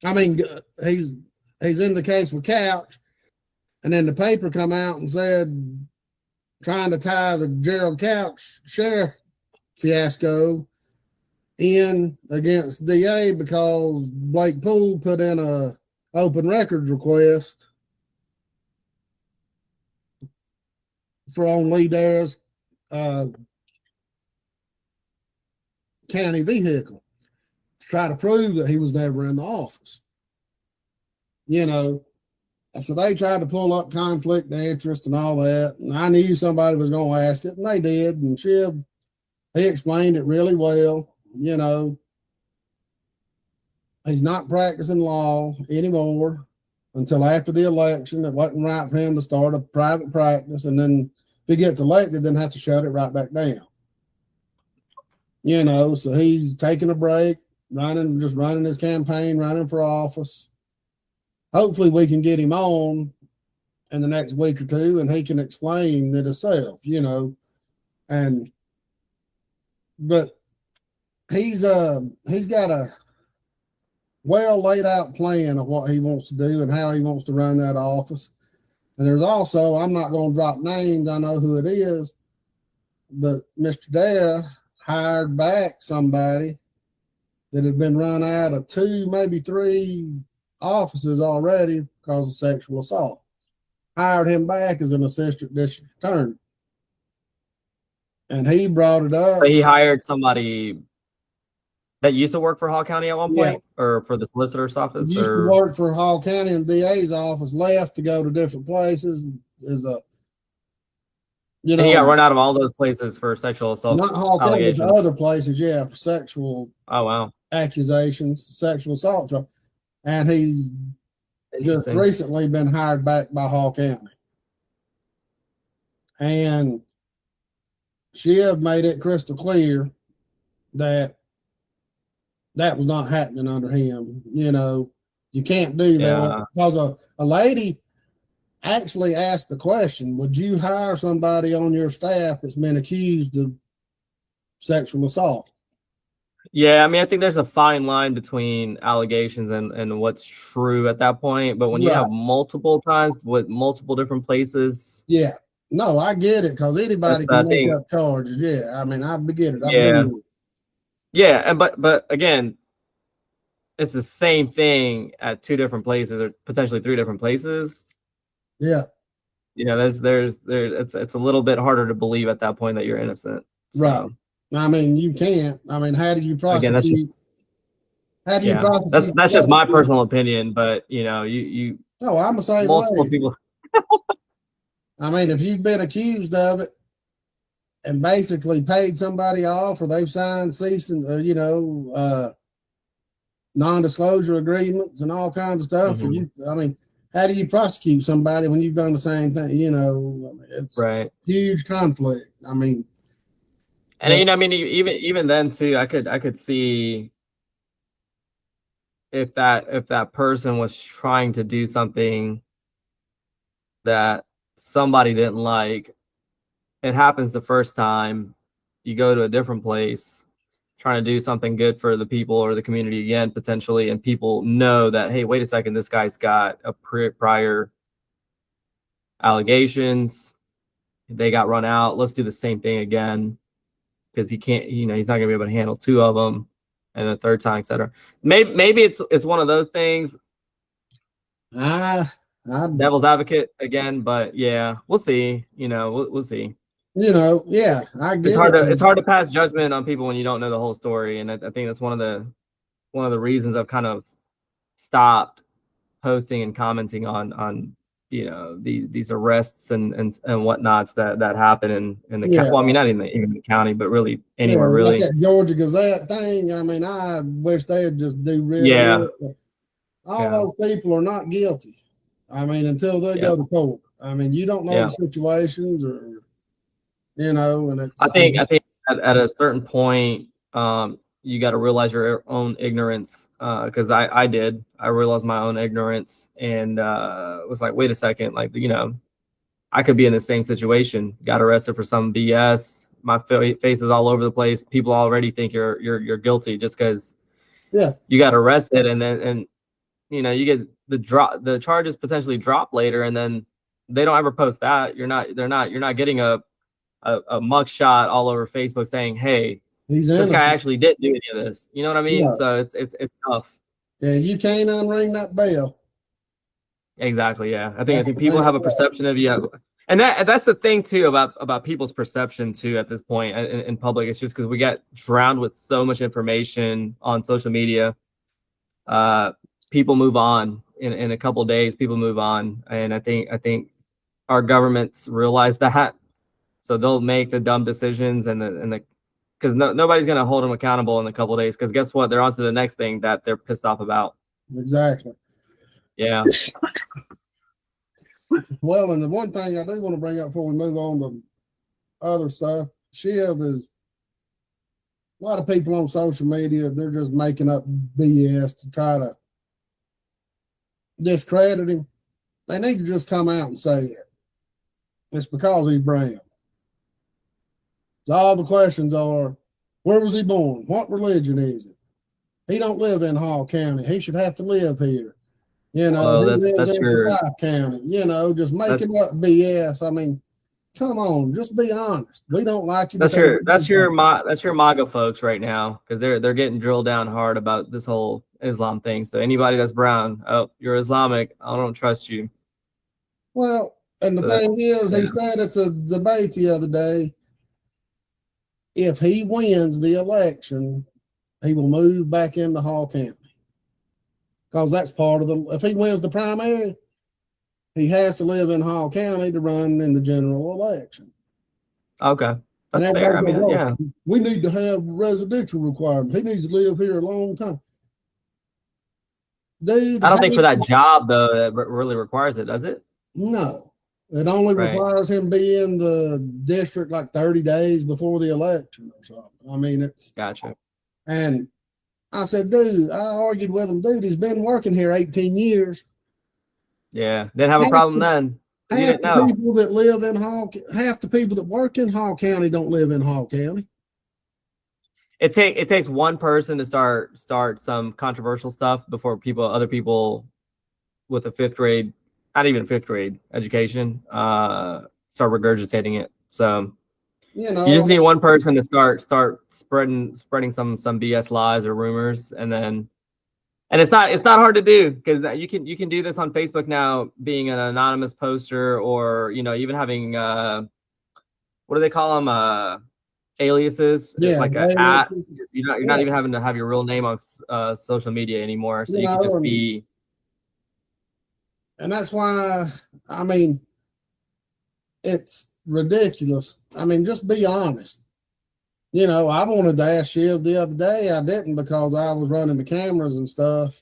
I mean, he's in the case with Couch. And then the paper come out and said, trying to tie the Gerald Couch sheriff fiasco in against DA because Blakepool put in a open records request for on Lee Darrah's county vehicle to try to prove that he was never in the office. So they tried to pull up conflict of interest and all that. And I knew somebody was going to ask it, and they did. And he explained it really well. You know, he's not practicing law anymore until after the election. It wasn't right for him to start a private practice, and then if he gets elected, then have to shut it right back down. You know, so he's taking a break, running his campaign, running for office. Hopefully we can get him on in the next week or two, and he can explain it himself, you know. But he's got a well laid out plan of what he wants to do and how he wants to run that office. And there's also, I'm not going to drop names, I know who it is, but Mr. Dyer hired back somebody that had been run out of 2, maybe 3 offices already because of sexual assault. Hired him back as an assistant district attorney. And he brought it up. So he hired somebody that used to work for Hall County at one point, or for the solicitor's office? Used to work for Hall County and DA's office, left to go to different places. You know, he got run out of all those places for sexual assault. Not Hall County, but other places, for sexual accusations, sexual assault. And he's just recently been hired back by Hall County. And Shiv made it crystal clear that was not happening under him. You know, you can't do that because a lady actually asked the question, would you hire somebody on your staff that's been accused of sexual assault? Yeah, I mean, I think there's a fine line between allegations and what's true at that point. But when you have multiple times with multiple different places. Yeah. No, I get it, because anybody can make up charges. Yeah, I mean, I get it. Yeah, and but again, it's the same thing at 2 different places, or potentially 3 different places. Yeah. You know, it's a little bit harder to believe at that point that you're innocent. So. Right. I mean, you can't. I mean, how do you prosecute? Again, that's just my personal opinion, but you know, you. No, I'm the same multiple way. People. I mean, if you've been accused of it and basically paid somebody off, or they've signed cease and non-disclosure agreements and all kinds of stuff, I mean, how do you prosecute somebody when you've done the same thing? You know, it's huge conflict. I mean, and I mean, even then too, I could see if that person was trying to do something that somebody didn't like. It happens the first time, you go to a different place trying to do something good for the people or the community again, potentially, and people know that, hey, wait a second, this guy's got a prior allegations, they got run out, let's do the same thing again, because he can't, he's not gonna be able to handle 2 of them, and the third time, etc. Maybe it's one of those things. Devil's advocate again, but yeah, we'll see. We'll see. I get it's hard to pass judgment on people when you don't know the whole story, and I think that's one of the reasons I've kind of stopped posting and commenting on these arrests and whatnots that happen in the county. Well, I mean, not even the county, but really anywhere, really. Like that Georgia Gazette thing. I mean, I wish they'd just do really good. All those people are not guilty. I mean, until they go to court. I mean, you don't know the situations, or and I think at a certain point, you got to realize your own ignorance, because I realized my own ignorance, and was like, wait a second, like, I could be in the same situation, got arrested for some BS, my face is all over the place, people already think you're guilty just because you got arrested, and you get the charges potentially drop later, and then they don't ever post that. You're not getting a mugshot all over Facebook saying, hey, this guy actually didn't do any of this. You know what I mean? So it's tough. Yeah, you can't unring that bell. Exactly. Yeah, I think people have a perception of you, and that's the thing too about people's perception too at this point in public. It's just because we get drowned with so much information on social media. People move on in a couple of days, people move on, and I think our governments realize that, so they'll make the dumb decisions and because nobody's going to hold them accountable in a couple of days, because guess what? They're on to the next thing that they're pissed off about. Exactly. Yeah. Well, and the one thing I do want to bring up before we move on to other stuff, Shiv, is a lot of people on social media, they're just making up BS to try to discredit him. They need to just come out and say it. It's because he's brown. So all the questions are, where was he born? What religion is it? He don't live in Hall County. He should have to live here. You know, he lives in Forsyth County. You know, just making up BS. I mean, come on, just be honest. We don't like you. That's your MAGA folks right now, because they're getting drilled down hard about this whole Islam thing. So anybody that's brown, oh, you're Islamic, I don't trust you. Well, and the thing is, he said at the debate the other day, if he wins the election, he will move back into Hall County. Because that's part of if he wins the primary, he has to live in Hall County to run in the general election. Okay. That's fair. I mean, yeah. We need to have residential requirements. He needs to live here a long time. Dude, I don't think for that job, though, that really requires it, does it? No. It only requires him be in the district like 30 days before the election or something. I mean, it's... Gotcha. And I said, dude, I argued with him, dude, he's been working here 18 years. Yeah, didn't have a problem then. Half the people that live in half the people that work in Hall County don't live in Hall County. It takes one person to start some controversial stuff before other people with a fifth grade, not even fifth grade education, start regurgitating it. So you just need one person to start spreading some BS lies or rumors, and it's not hard to do, because you can do this on Facebook now, being an anonymous poster, or even having what do they call them, aliases. Yeah, it's like an at. You're not even having to have your real name on social media anymore, so you can just be. And that's why, I mean, it's ridiculous. I mean, just be honest. I wanted to ask Shiv the other day. I didn't, because I was running the cameras and stuff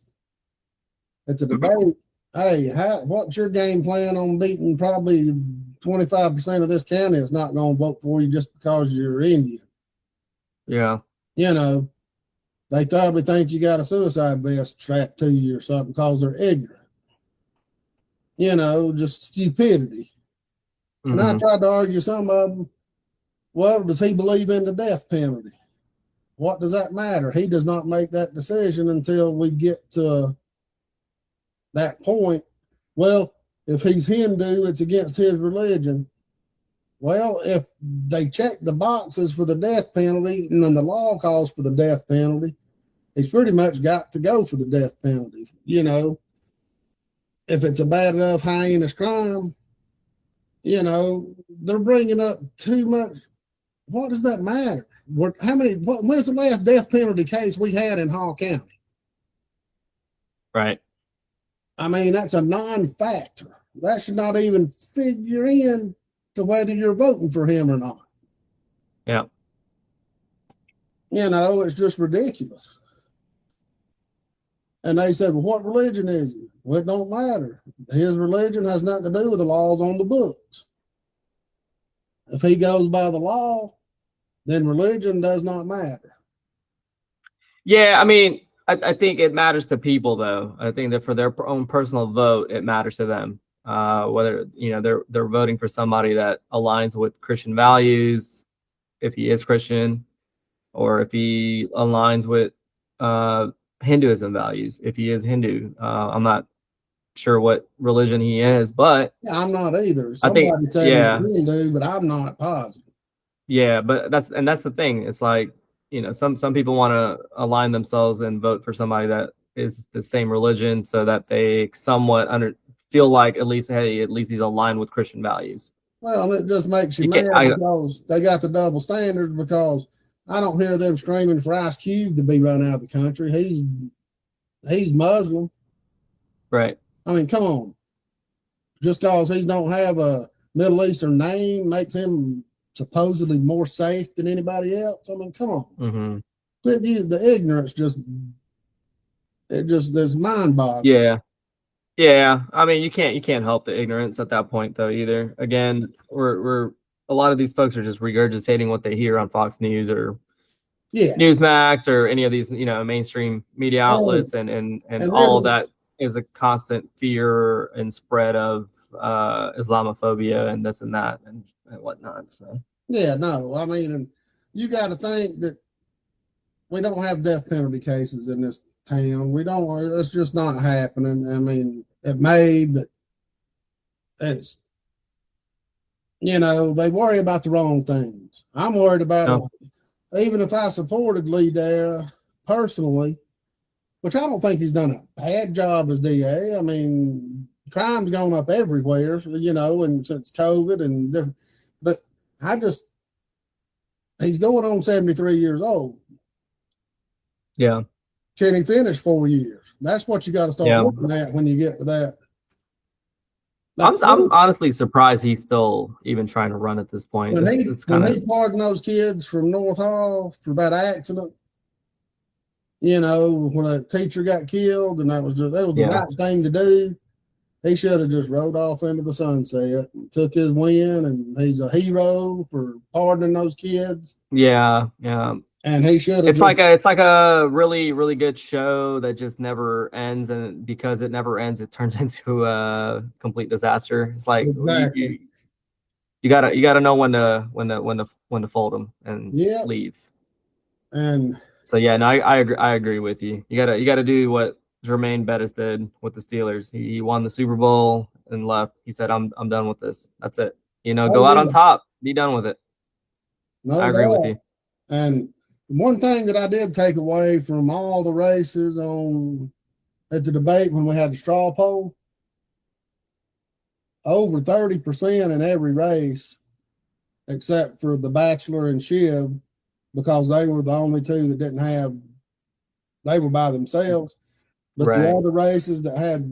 at the debate. Hey, what's your game plan on beating probably 25% of this county is not going to vote for you just because you're Indian? Yeah. They probably think you got a suicide vest strapped to you or something because they're ignorant. Just stupidity. Mm-hmm. And I tried to argue some of them. Well, does he believe in the death penalty? What does that matter? He does not make that decision until we get to that point. Well, if he's Hindu, it's against his religion. Well, if they check the boxes for the death penalty and then the law calls for the death penalty, he's pretty much got to go for the death penalty. If it's a bad enough heinous crime, they're bringing up too much. What does that matter? When's the last death penalty case we had in Hall County? Right. I mean, that's a non-factor. That should not even figure in to whether you're voting for him or not. Yeah. It's just ridiculous. And they said, well, what religion is he? Well, it don't matter. His religion has nothing to do with the laws on the books. If he goes by the law, then religion does not matter. Yeah, I mean, I think it matters to people, though. I think that for their own personal vote, it matters to them. Whether they're voting for somebody that aligns with Christian values, if he is Christian, or if he aligns with Hinduism values, if he is Hindu. I'm not sure what religion he is, but I'm not either. Somebody said Hindu, but I'm not positive. Yeah, but that's the thing. It's like, some people want to align themselves and vote for somebody that is the same religion, so that they somewhat feel like at least he's aligned with Christian values. Well, it just makes you mad because they got the double standards, because I don't hear them screaming for Ice Cube to be run out of the country. He's Muslim. Right. I mean, come on. Just because he don't have a Middle Eastern name makes him supposedly more safe than anybody else. I mean, come on. Mm-hmm. The ignorance is mind-boggling. Yeah. Yeah. I mean, you can't help the ignorance at that point though either. Again, we're a lot of these folks are just regurgitating what they hear on Fox News or Newsmax or any of these, mainstream media outlets, and all of that is a constant fear and spread of Islamophobia and this and that and whatnot. So no, I mean, and you got to think that we don't have death penalty cases in this town. We don't. It's just not happening. I mean, it may, but it's they worry about the wrong things. I'm worried about it. Even if I supported Lee Dyer personally, which I don't think he's done a bad job as DA. I mean, crime's gone up everywhere, and since COVID and different, but he's going on 73 years old. Yeah. Can he finish 4 years? That's what you got to start looking at when you get to that. I'm honestly surprised he's still even trying to run at this point. When he pardoned those kids from North Hall for that accident, when a teacher got killed, and that was the right thing to do. He should have just rode off into the sunset, and took his win, and he's a hero for pardoning those kids. Yeah. And he should have. It's like a really, really good show that just never ends, and because it never ends, it turns into a complete disaster. It's like exactly. you gotta know when to fold them and leave. And so I agree with you. You gotta do what Jermaine Bettis did with the Steelers. He won the Super Bowl and left. He said, "I'm done with this. That's it. Go out on top. Be done with it." No I agree with you. And one thing that I did take away from all the races at the debate when we had the straw poll, over 30% in every race, except for the Bachelor and Shiv, because they were the only two that didn't have, they were by themselves. But the other races that had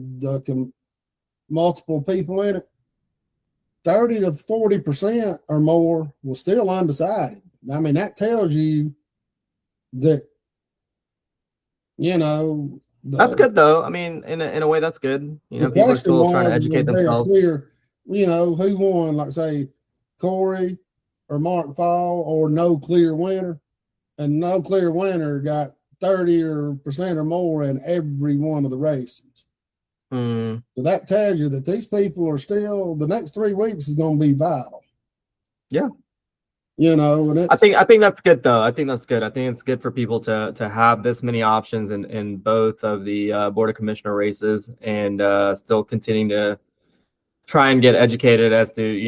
multiple people in it, 30 to 40% or more was still undecided. I mean, that tells you that, that's good though. I mean, in a way, that's good. People are still trying to educate themselves. Clear, who won, like say Corey or Mark Fall, or no clear winner, and no clear winner got 30% or more in every one of the races. So that tells you that these people are still, the next 3 weeks is going to be vital. Yeah. And I think that's good though. I think that's good. I think it's good for people to have this many options in both of the Board of Commissioner races, and still continuing to try and get educated as to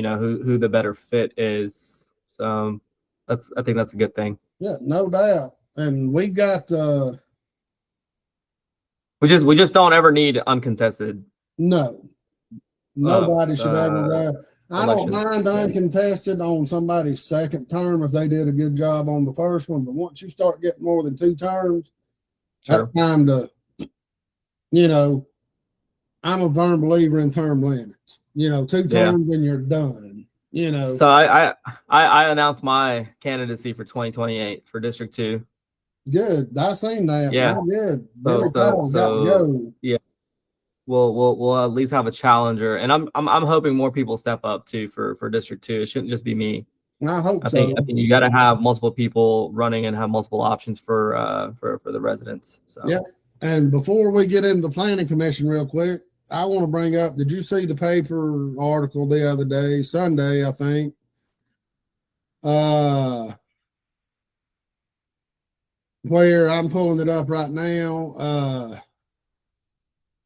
who the better fit is. So I think that's a good thing. Yeah, no doubt. And we got we just don't ever need uncontested. No. Nobody should ever I don't mind uncontested on somebody's second term if they did a good job on the first one, but once you start getting more than 2 terms, that's time to, I'm a firm believer in term limits. 2 terms and you're done. So I announced my candidacy for 2028 for District 2. Good. I seen that. Yeah. Good. So yeah. We'll at least have a challenger, and I'm hoping more people step up too for District 2. It shouldn't just be me. I hope so. I think you got to have multiple people running and have multiple options for the residents. So yeah. And before we get into the Planning Commission real quick, I want to bring up, did you see the paper article the other day, Sunday, I think? Where I'm pulling it up right now,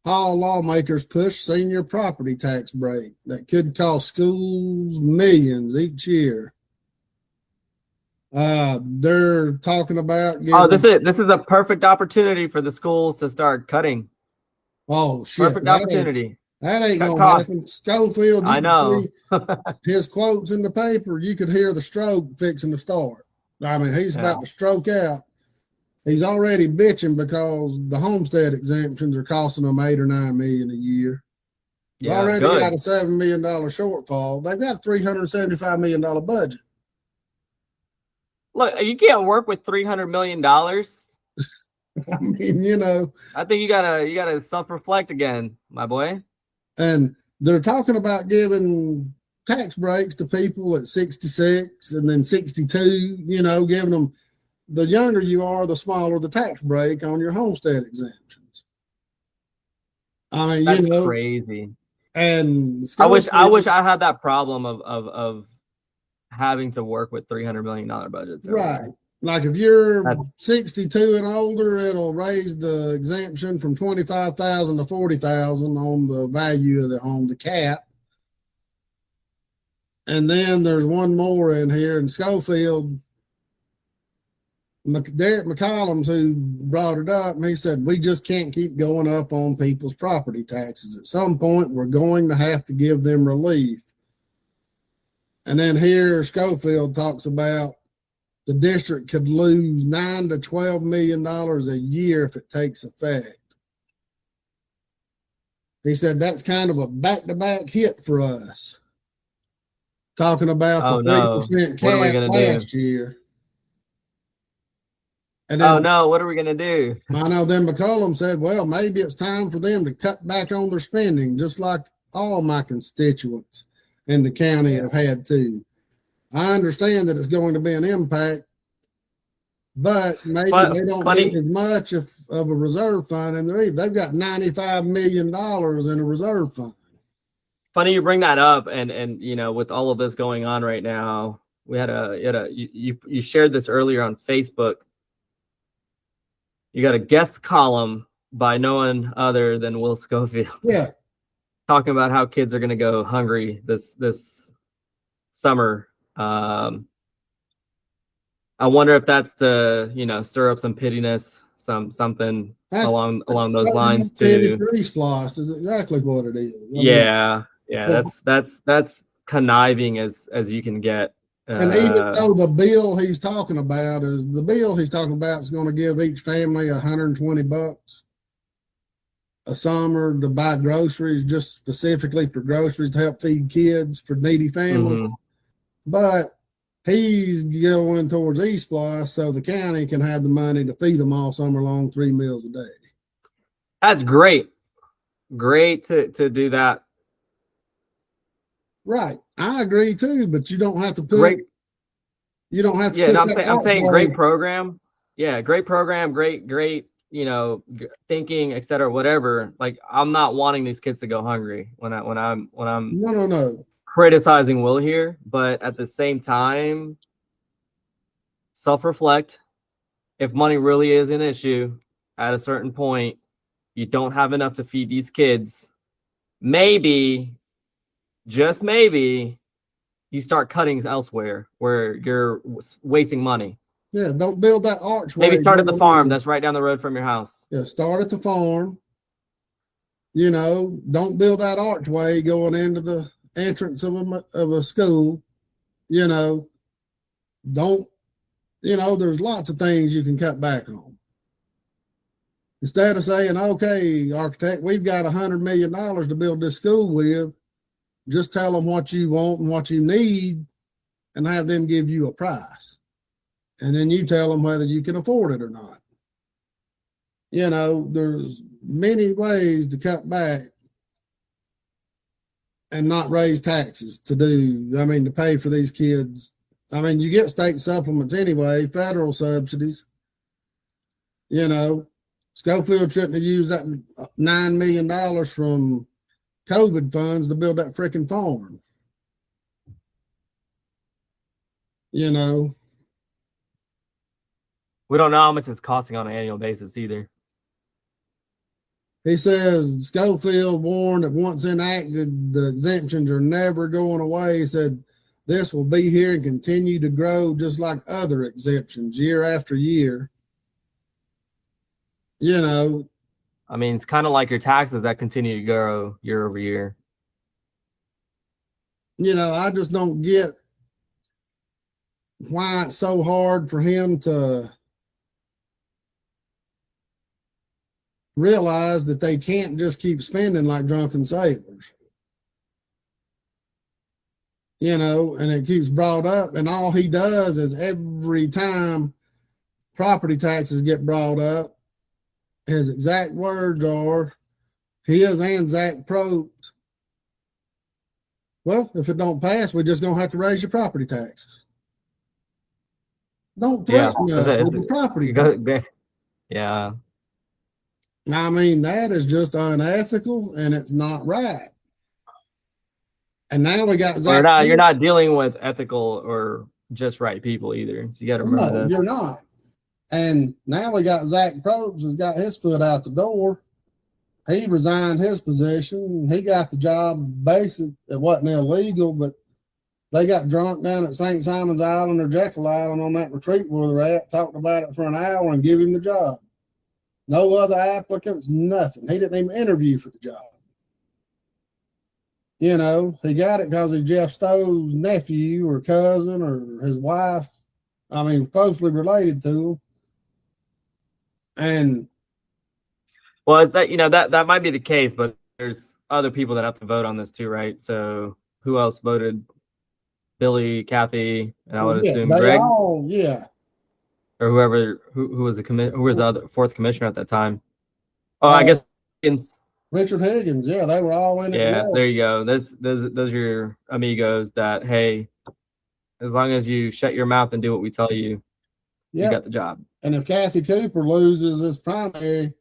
Hall lawmakers push senior property tax break that could cost schools millions each year. They're talking about this is a perfect opportunity for the schools to start cutting. Oh shit! Perfect opportunity. That ain't gonna happen. Schofield, I know. His quotes in the paper, you could hear the stroke fixing to start. I mean, he's about to stroke out. He's already bitching because the homestead exemptions are costing them $8 or $9 million a year. They've Yeah, already got good. a $7 million shortfall. They've got a $375 million budget. Look, you can't work with $300 million. I I mean, you know, think you gotta self-reflect again, my boy. and they're talking about giving tax breaks to people at 66 and then 62, you know, giving them, the younger you are, the smaller the tax break on your homestead exemptions. I mean, That's you know, crazy. and I wish I had that problem of having to work with $300 million budgets. Right. Like if you're That's 62 and older, it'll raise the exemption from 25,000 to 40,000 on the value of the home, the cap. And then there's one more in here in Schofield. Derek McCollums, who brought it up, and he said, we just can't keep going up on people's property taxes. At some point, we're going to have to give them relief. And then here, Schofield talks about the district could lose $9 to $12 million a year if it takes effect. He said that's kind of a back-to-back hit for us. Talking about the 3% What are we cap gonna last do? year. And Oh then, no, what are we gonna do? I know then McCollum said, well, maybe it's time for them to cut back on their spending, just like all my constituents in the county have had to. I understand that it's going to be an impact, but maybe they don't need as much of a reserve fund in there either. They've got $95 million in a reserve fund. Funny you bring that up, and you know, with all of this going on right now, we had you shared this earlier on Facebook. You got a guest column by no one other than Will Schofield. Yeah. Talking about how kids are going to go hungry this summer. I wonder if that's to, you know, stir up some pittiness, something along those lines too. Splost is exactly what it is. Yeah, that's conniving as you can get. And even though the bill he's talking about is going to give each family $120 a summer to buy groceries, just specifically for groceries to help feed kids for needy families. Mm-hmm. But he's going towards eSplosh so the county can have the money to feed them all summer long, 3 meals a day. That's great. Great to do that. Right. I agree too, but you don't have to put great. You don't have to. Yeah, put no, I'm saying great program. Yeah, great program, great, you know, thinking, et cetera, whatever. Like, I'm not wanting these kids to go hungry when I'm no criticizing Will here, but at the same time, self-reflect. If money really is an issue at a certain point, you don't have enough to feed these kids. Maybe, just maybe, you start cutting elsewhere where you're wasting money. Yeah, don't build that archway. Maybe start at the farm that's right down the road from your house. Yeah, start at the farm. You know, don't build that archway going into the entrance of a school. You know, don't, you know, there's lots of things you can cut back on. Instead of saying, okay, architect, we've got $100 million to build this school with, just tell them what you want and what you need and have them give you a price. And then you tell them whether you can afford it or not. You know, there's many ways to cut back and not raise taxes to pay for these kids. I mean, you get state supplements anyway, federal subsidies. You know, Schofield shouldn't have used that $9 million from COVID funds to build that freaking farm. You know, we don't know how much it's costing on an annual basis either. He says Schofield warned that once enacted, the exemptions are never going away. He said this will be here and continue to grow just like other exemptions year after year. You know, I mean, it's kind of like your taxes that continue to grow year over year. You know, I just don't get why it's so hard for him to realize that they can't just keep spending like drunken sailors. you know, and it keeps brought up. And all he does is every time property taxes get brought up, his exact words are, his and Zach Probst, well, if it don't pass, we're just going to have to raise your property taxes. Don't threaten us with the property tax. Yeah. I mean, that is just unethical and it's not right. And now we got Zach. You're not dealing with ethical or just right people either. So you got to remember this. You're not. And now we got Zach Probst has got his foot out the door. He resigned his position. He got the job. Basically, it wasn't illegal, but they got drunk down at St. Simon's Island or Jekyll Island on that retreat where they're at, talked about it for an hour and give him the job. No other applicants, nothing. He didn't even interview for the job. You know, he got it because he's Jeff Stowe's nephew or cousin or his wife. I mean, closely related to him. And well, that might be the case, but there's other people that have to vote on this too, right? So who else voted? Billy, Kathy, and I would assume Greg. Or whoever who was who was the other fourth commissioner at that time. Oh, I guess Higgins. Richard Higgins, yeah, they were all in it. Yeah, so there you go. Those are your amigos that, hey, as long as you shut your mouth and do what we tell you, you got the job. And if Kathy Cooper loses this primary,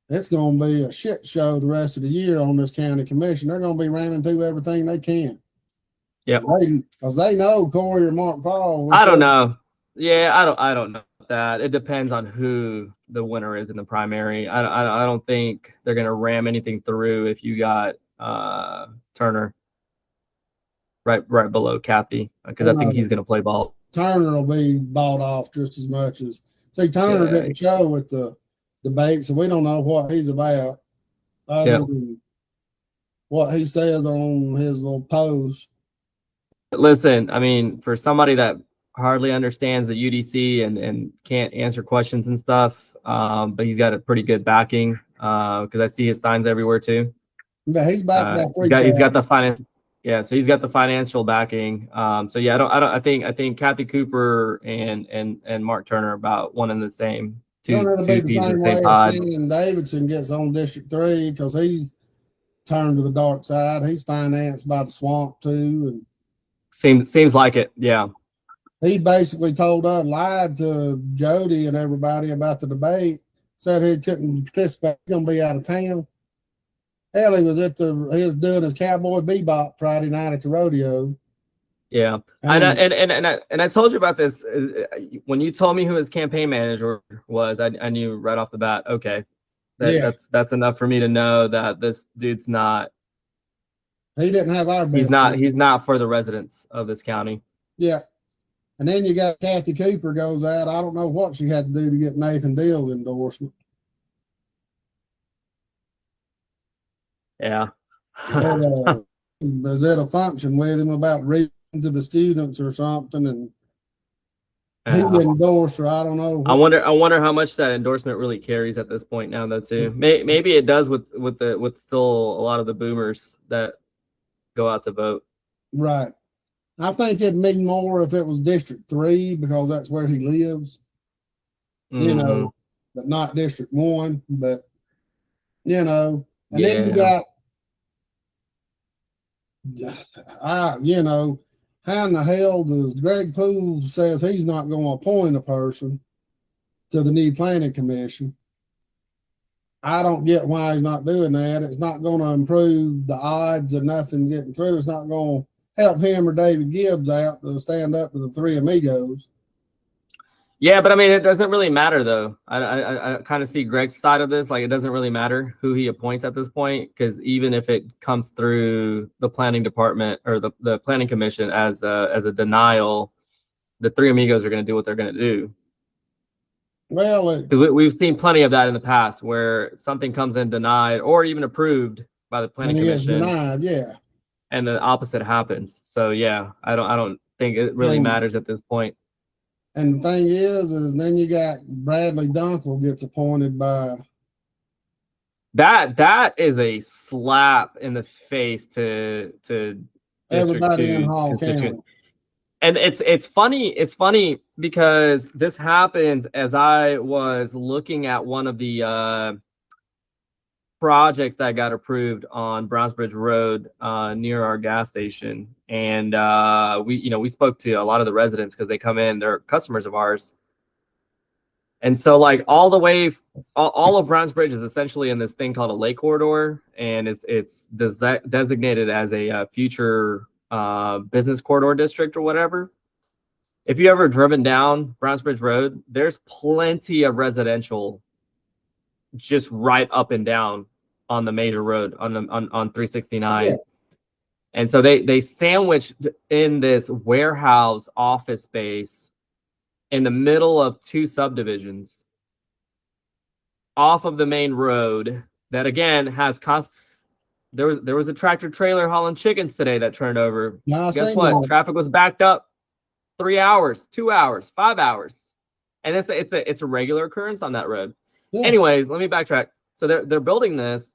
it's going to be a shit show the rest of the year on this county commission. They're going to be ramming through everything they can. Yeah, because they know Corey or Mark Paul. I don't know. Yeah, I don't know that. It depends on who the winner is in the primary. I don't think they're gonna ram anything through if you got Turner right below Kathy, because I think he's gonna play ball. Turner will be bought off just as much as Turner didn't show at the debate, so we don't know what he's about other than what he says on his little post. Listen, I mean, for somebody that hardly understands the UDC and can't answer questions and stuff, but he's got a pretty good backing because I see his signs everywhere too. Yeah, he's back. He's got the finance. Yeah, so he's got the financial backing. So yeah, I think Kathy Cooper and Mark Turner are about one and the same. Two peas in the same pod. And Davidson gets on District 3 because he's turned to the dark side. He's financed by the swamp too, and seems like it. Yeah. He basically lied to Jody and everybody about the debate, said he couldn't participate, he's going to be out of town. Hell, he was doing his Cowboy Bebop Friday night at the rodeo. Yeah. And I told you about this. When you told me who his campaign manager was, I knew right off the bat, okay, that's enough for me to know that this dude's not. He didn't have our best. He's not for the residents of this county. Yeah. And then you got Kathy Cooper goes out. I don't know what she had to do to get Nathan Deal's endorsement. Yeah. Was at a function with him about reading to the students or something, and he endorsed her. I don't know. I wonder how much that endorsement really carries at this point now, though. Too maybe it does with still a lot of the boomers that go out to vote. Right. I think it'd mean more if it was District 3 because that's where he lives. Mm-hmm. You know, but not District 1. But you know, and then you got, you know, how in the hell does Greg Poole says he's not going to appoint a person to the new planning commission? I don't get why he's not doing that. It's not going to improve the odds of nothing getting through. It's not going to help him or David Gibbs out to stand up to the three amigos. Yeah, but I mean, it doesn't really matter, though. I kind of see Greg's side of this. Like, it doesn't really matter who he appoints at this point, because even if it comes through the planning department or the planning commission as a denial, the three amigos are going to do what they're going to do. Well, we've seen plenty of that in the past where something comes in denied or even approved by the planning commission. Denied, yeah. And the opposite happens. So yeah, I don't think it really matters at this point. And the thing is then you got Bradley Dunkel gets appointed by. That is a slap in the face to District everybody in 2's Hall constituents. County. And it's funny because this happens as I was looking at one of the projects that got approved on Brownsbridge Road near our gas station. And we spoke to a lot of the residents because they come in, they're customers of ours. And so like all of Brownsbridge is essentially in this thing called a lake corridor, and it's designated as a future business corridor district or whatever. If you ever driven down Brownsbridge Road, there's plenty of residential just right up and down on the major road on 369. Yeah. And so they sandwiched in this warehouse office space in the middle of two subdivisions off of the main road that again has there was a tractor trailer hauling chickens today that turned over. Guess what? That. Traffic was backed up 3 hours, 2 hours, 5 hours. And it's a regular occurrence on that road. Yeah. Anyways, let me backtrack. So they're building this.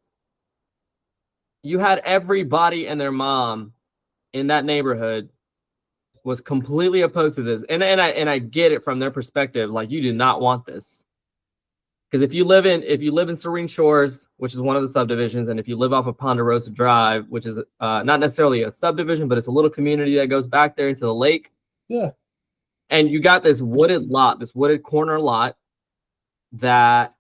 You had everybody and their mom in that neighborhood was completely opposed to this. And I get it from their perspective. Like, you do not want this. Because if you live in Serene Shores, which is one of the subdivisions, and if you live off of Ponderosa Drive, which is not necessarily a subdivision, but it's a little community that goes back there into the lake. Yeah. And you got this wooded corner lot that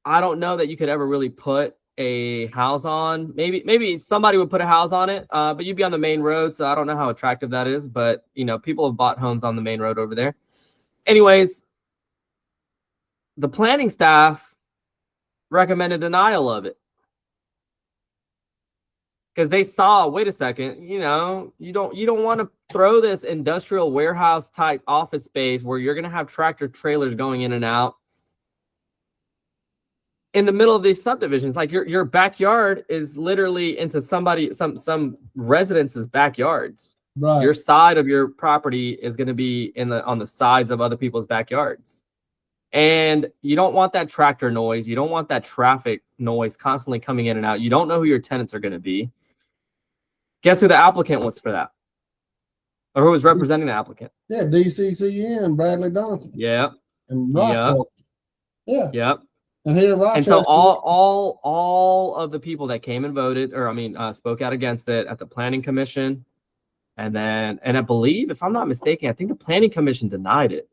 I don't know that you could ever really put a house on. Maybe somebody would put a house on it, but you'd be on the main road, so I don't know how attractive that is. But people have bought homes on the main road over there. Anyways, the planning staff recommended denial of it because they saw, wait a second, you don't want to throw this industrial warehouse type office space where you're going to have tractor trailers going in and out in the middle of these subdivisions. Like your backyard is literally into some residents' backyards. Right. Your side of your property is going to be on the sides of other people's backyards. And you don't want that tractor noise. You don't want that traffic noise constantly coming in and out. You don't know who your tenants are going to be. Guess who the applicant was for that? Or who was representing the applicant? Yeah, DCCN, Bradley Duncan. Yeah. And Rockford. Yeah. Yep. And here Rochester. And so all of the people that came and voted, spoke out against it at the Planning Commission. And I believe, if I'm not mistaken, I think the Planning Commission denied it.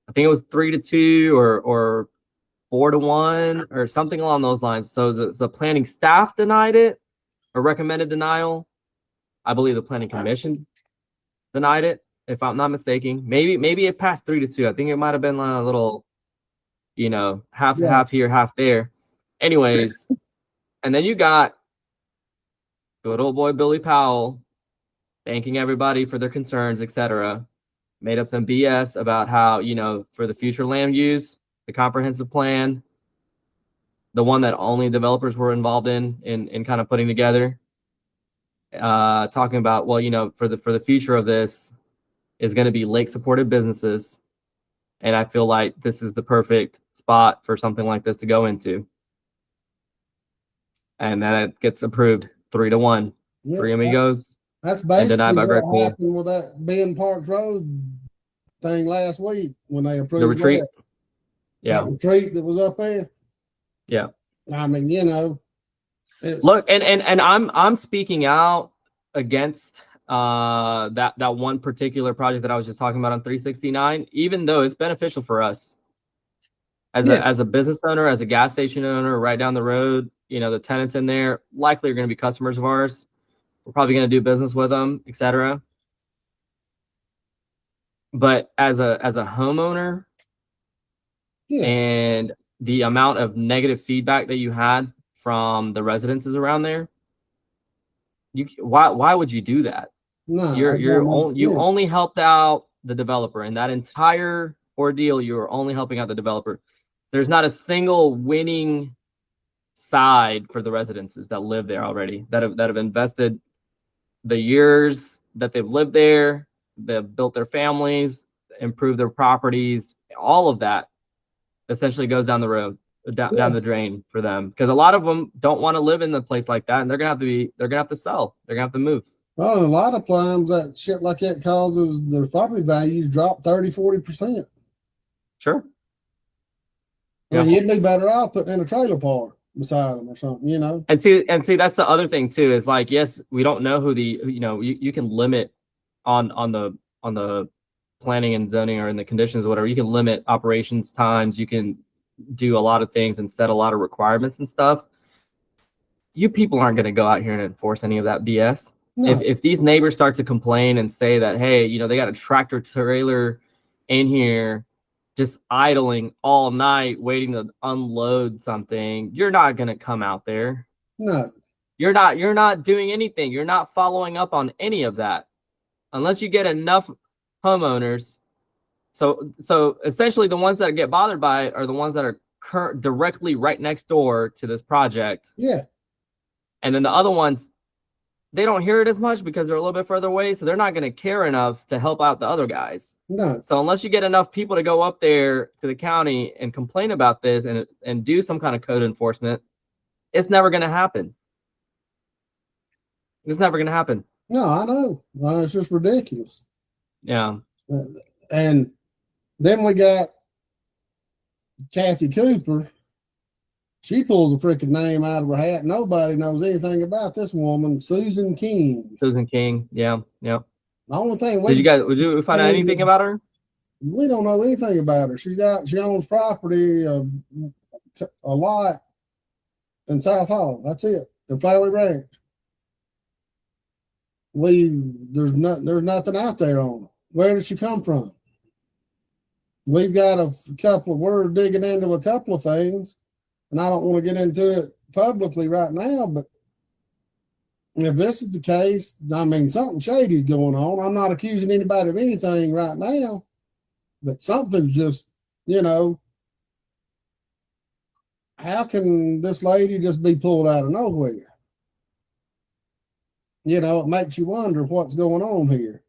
I think it was 3-2 or 4-1 or something along those lines. So the planning staff denied it or recommended denial. I believe the Planning Commission denied it, if I'm not mistaken. Maybe it passed 3-2. I think it might have been a little, half here, half there. Anyways, and then you got good old boy Billy Powell thanking everybody for their concerns, etc. Made up some BS about how, for the future land use, the comprehensive plan, the one that only developers were involved in kind of putting together, talking about, for the future of this is going to be lake supported businesses. And I feel like this is the perfect spot for something like this to go into. And then it gets approved 3-1. Yeah, 3 amigos. That's basically what happened with that Ben Parks Road thing last week when they approved the retreat. That. Yeah, that retreat that was up there. Yeah, I mean, look, and I'm speaking out against that one particular project that I was just talking about on 369, even though it's beneficial for us as a business owner, as a gas station owner, right down the road. The tenants in there likely are going to be customers of ours. We're probably going to do business with them, etc. But as a homeowner, and the amount of negative feedback that you had from the residences around there, why would you do that? No, you only helped out the developer in that entire ordeal. You were only helping out the developer. There's not a single winning side for the residences that live there already, that have invested the years that they've lived there, they've built their families, improved their properties. All of that essentially goes down the road. down the drain for them, because a lot of them don't want to live in a place like that, and they're gonna have to sell. They're gonna have to move. Well, a lot of times that shit like that causes their property values drop 30-40%. Sure. I mean, you'd be better off putting in a trailer park beside them or something, you know. And see, that's the other thing too, is like, yes, we don't know who you can limit on the planning and zoning, or in the conditions or whatever. You can limit operations times. You can do a lot of things and set a lot of requirements and stuff. You people aren't going to go out here and enforce any of that BS. No. If these neighbors start to complain and say that, hey, they got a tractor trailer in here just idling all night waiting to unload something, you're not going to come out there. No. You're not doing anything. You're not following up on any of that unless you get enough homeowners. So essentially the ones that get bothered by it are the ones that are directly right next door to this project. Yeah. And then the other ones, they don't hear it as much because they're a little bit further away, so they're not going to care enough to help out the other guys. No. So unless you get enough people to go up there to the county and complain about this and do some kind of code enforcement, it's never going to happen. It's never going to happen. No, I know. Well, it's just ridiculous. Yeah. And then we got Kathy Cooper. She pulls a freaking name out of her hat. Nobody knows anything about this woman, Susan King. Susan King, yeah. The only thing did you find out anything about her? We don't know anything about her. She owns property, a lot in South Hall. That's it. The Flowery Ranch. There's nothing out there on her. Where did she come from? We've got we're digging into a couple of things. And I don't want to get into it publicly right now, but if this is the case, I mean, something shady is going on. I'm not accusing anybody of anything right now, but something's just, how can this lady just be pulled out of nowhere? It makes you wonder what's going on here.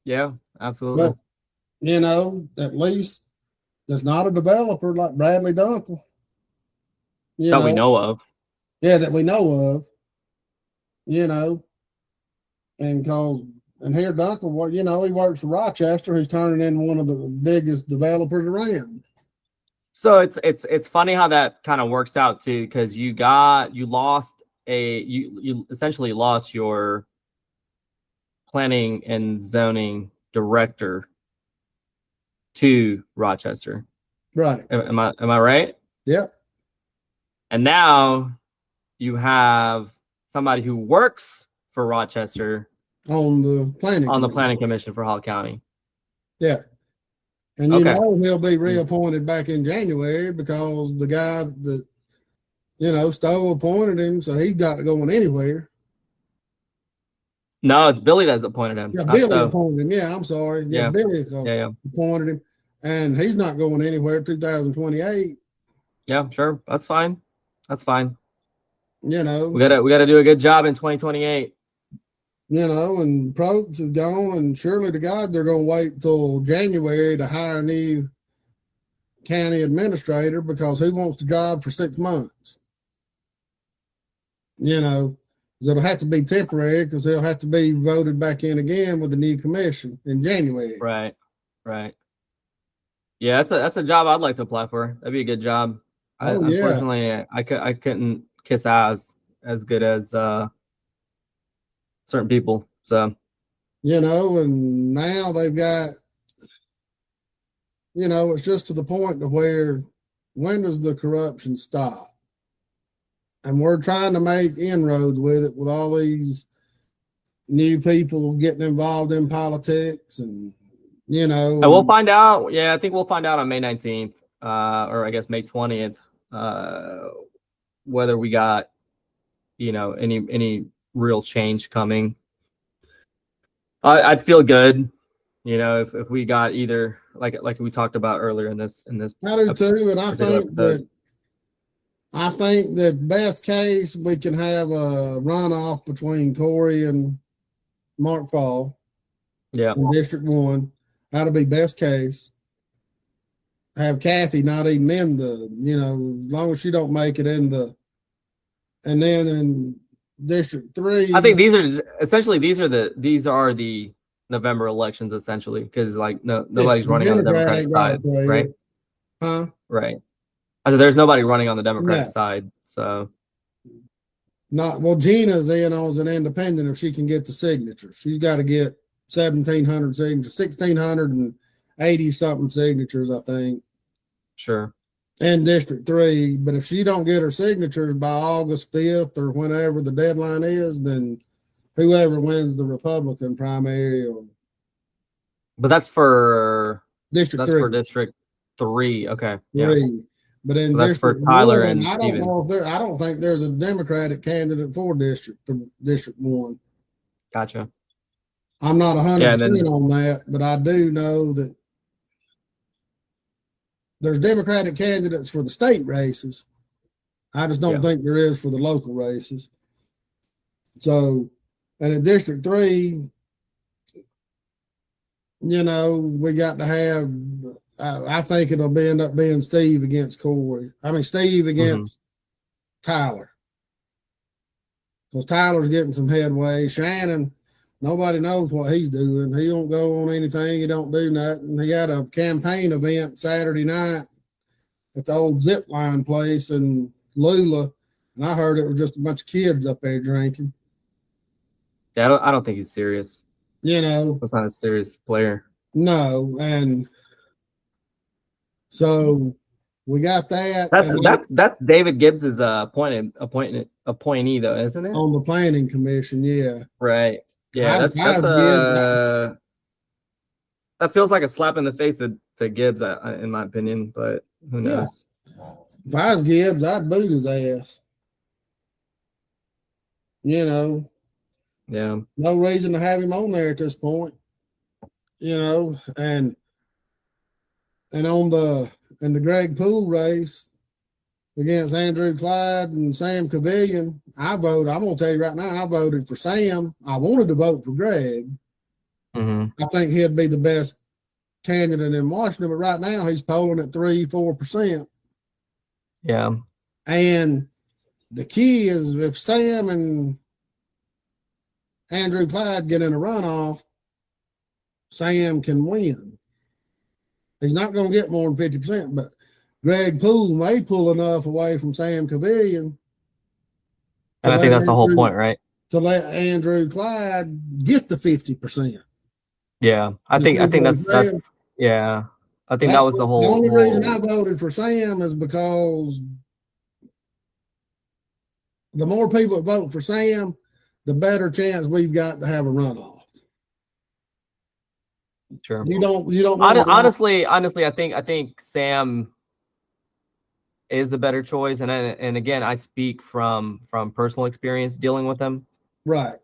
Yeah, absolutely. But, at least there's not a developer like Bradley Dunkel. That we know of. Yeah, that we know of. And here Dunkel, he works for Rochester, who's turning into one of the biggest developers around. So it's funny how that kind of works out too, because you essentially lost your planning and zoning director to Rochester. Right. Am I right? Yep. And now you have somebody who works for Rochester on the planning commission for Hall County. Yeah. And he'll be reappointed back in January because the guy that Stowe appointed him, so he's not going anywhere. No, it's Billy that's appointed him. Yeah, Billy appointed him. Yeah, I'm sorry. Yeah, Billy appointed him, and he's not going anywhere 2028. Yeah, sure. That's fine. We got to do a good job in 2028. And Probst have gone, and surely to God they're going to wait till January to hire a new county administrator, because who wants the job for 6 months? It'll have to be temporary because they'll have to be voted back in again with the new commission in January. Right. Yeah, that's a job I'd like to apply for. That'd be a good job. Unfortunately, I couldn't kiss ass as good as certain people. So, and now they've got, it's just to the point to where, when does the corruption stop? And we're trying to make inroads with it, with all these new people getting involved in politics, and And we'll find out. Yeah, I think we'll find out on May 19th, or I guess May 20th, whether we got, any real change coming. I'd feel good, if we got either like we talked about earlier in this. I do too, and I think that best case we can have a runoff between Corey and Mark Fall. Yeah. In District 1. That'll be best case. have Kathy not even in the, as long as she don't make it in the, and then in District 3. I think these are the November elections essentially, because like nobody's running on the Democratic side, right? Huh? Right. I said there's nobody running on the Democratic No. side, so. Gina's in as an independent if she can get the signatures. She's got to get 1,700 signatures, 1,680 something signatures, I think. Sure. In District 3. But if she don't get her signatures by August 5th or whenever the deadline is, then whoever wins the Republican primary or. But that's for District 3. For District 3. Okay. 3. Yeah. But in that's for Tyler 1, and I don't know if I don't think there's a Democratic candidate for District 1. Gotcha. I'm not 100% on that, but I do know that there's Democratic candidates for the state races. I just don't think there is for the local races. So, and in District 3, we got to have, I think it'll end up being Steve against Corey. Steve against Tyler. Because Tyler's getting some headway. Shannon, nobody knows what he's doing. He don't go on anything. He don't do nothing. He had a campaign event Saturday night at the old zip line place in Lula, and I heard it was just a bunch of kids up there drinking. Yeah, I don't think he's serious. That's not a serious player. No, and so we got that. That's David Gibbs's appointee though, isn't it? On the planning commission, yeah. Right. Yeah, that feels like a slap in the face to Gibbs, in my opinion, but who knows? If I was Gibbs, I'd boot his ass. Yeah. No reason to have him on there at this point. And in the Greg Poole race against Andrew Clyde and Sam Cavillion, I'm going to tell you right now, I voted for Sam. I wanted to vote for Greg. Mm-hmm. I think he'd be the best candidate in Washington, but right now he's polling at 3-4%. Yeah. And the key is if Sam and Andrew Clyde get in a runoff, Sam can win. He's not going to get more than 50%, but Greg Poole may pull enough away from Sam Cavillion. And I think that's the whole point, right? To let Andrew Clyde get the 50%. Yeah. I think that's yeah. I think that was the whole. The only reason I voted for Sam is because the more people that vote for Sam, the better chance we've got to have a runoff. Sure. You don't. Honestly, I think Sam is the better choice, and again, I speak from personal experience dealing with him. Right.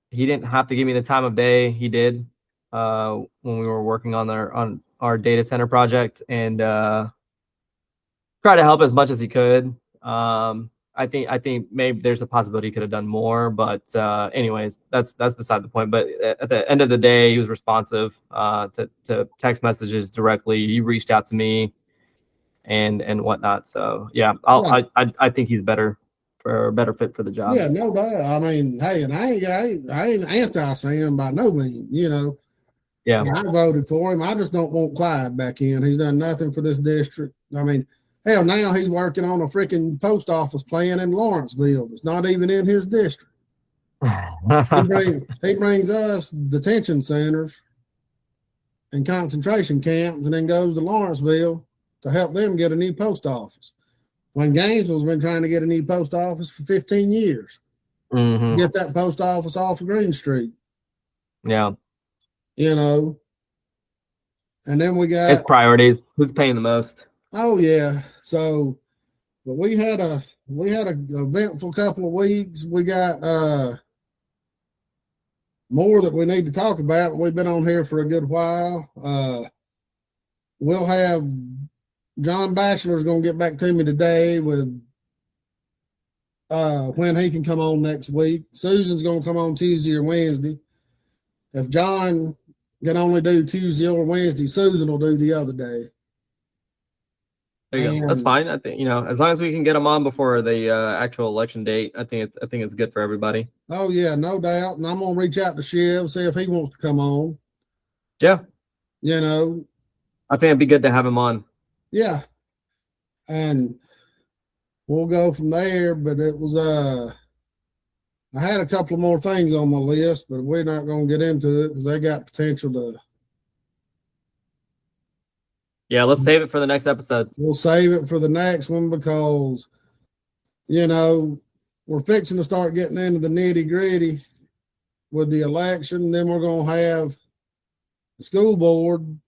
He didn't have to give me the time of day. He did when we were working on our data center project, and try to help as much as he could. I think maybe there's a possibility he could have done more, but anyways, that's beside the point. But at the end of the day, he was responsive to text messages directly. He reached out to me and whatnot. So yeah, I think he's better fit for the job. Yeah, no doubt. Hey, and I ain't anti-Sam by no means. Yeah, and I voted for him. I just don't want Clyde back in. He's done nothing for this district. Hell, now he's working on a freaking post office plan in Lawrenceville. It's not even in his district. He brings us detention centers and concentration camps and then goes to Lawrenceville to help them get a new post office. When Gainesville's been trying to get a new post office for 15 years. Mm-hmm. Get that post office off of Green Street. Yeah. And then we got... It's priorities. Who's paying the most? Oh yeah. So, but we had a eventful couple of weeks. We got more that we need to talk about. We've been on here for a good while. We'll have John Batchelor's going to get back to me today with when he can come on next week. Susan's going to come on Tuesday or Wednesday. If John can only do Tuesday or Wednesday. Susan will do the other day. There you go. That's fine. I think, as long as we can get them on before the actual election date, I think it's good for everybody. Oh yeah, no doubt. And I'm gonna reach out to Shiv, see if he wants to come on. Yeah. I think it'd be good to have him on. Yeah. And we'll go from there. But it was I had a couple of more things on my list, but we're not gonna get into it because they got potential to. Yeah, let's save it for the next episode. We'll save it for the next one because, we're fixing to start getting into the nitty gritty with the election. Then we're going to have the school board.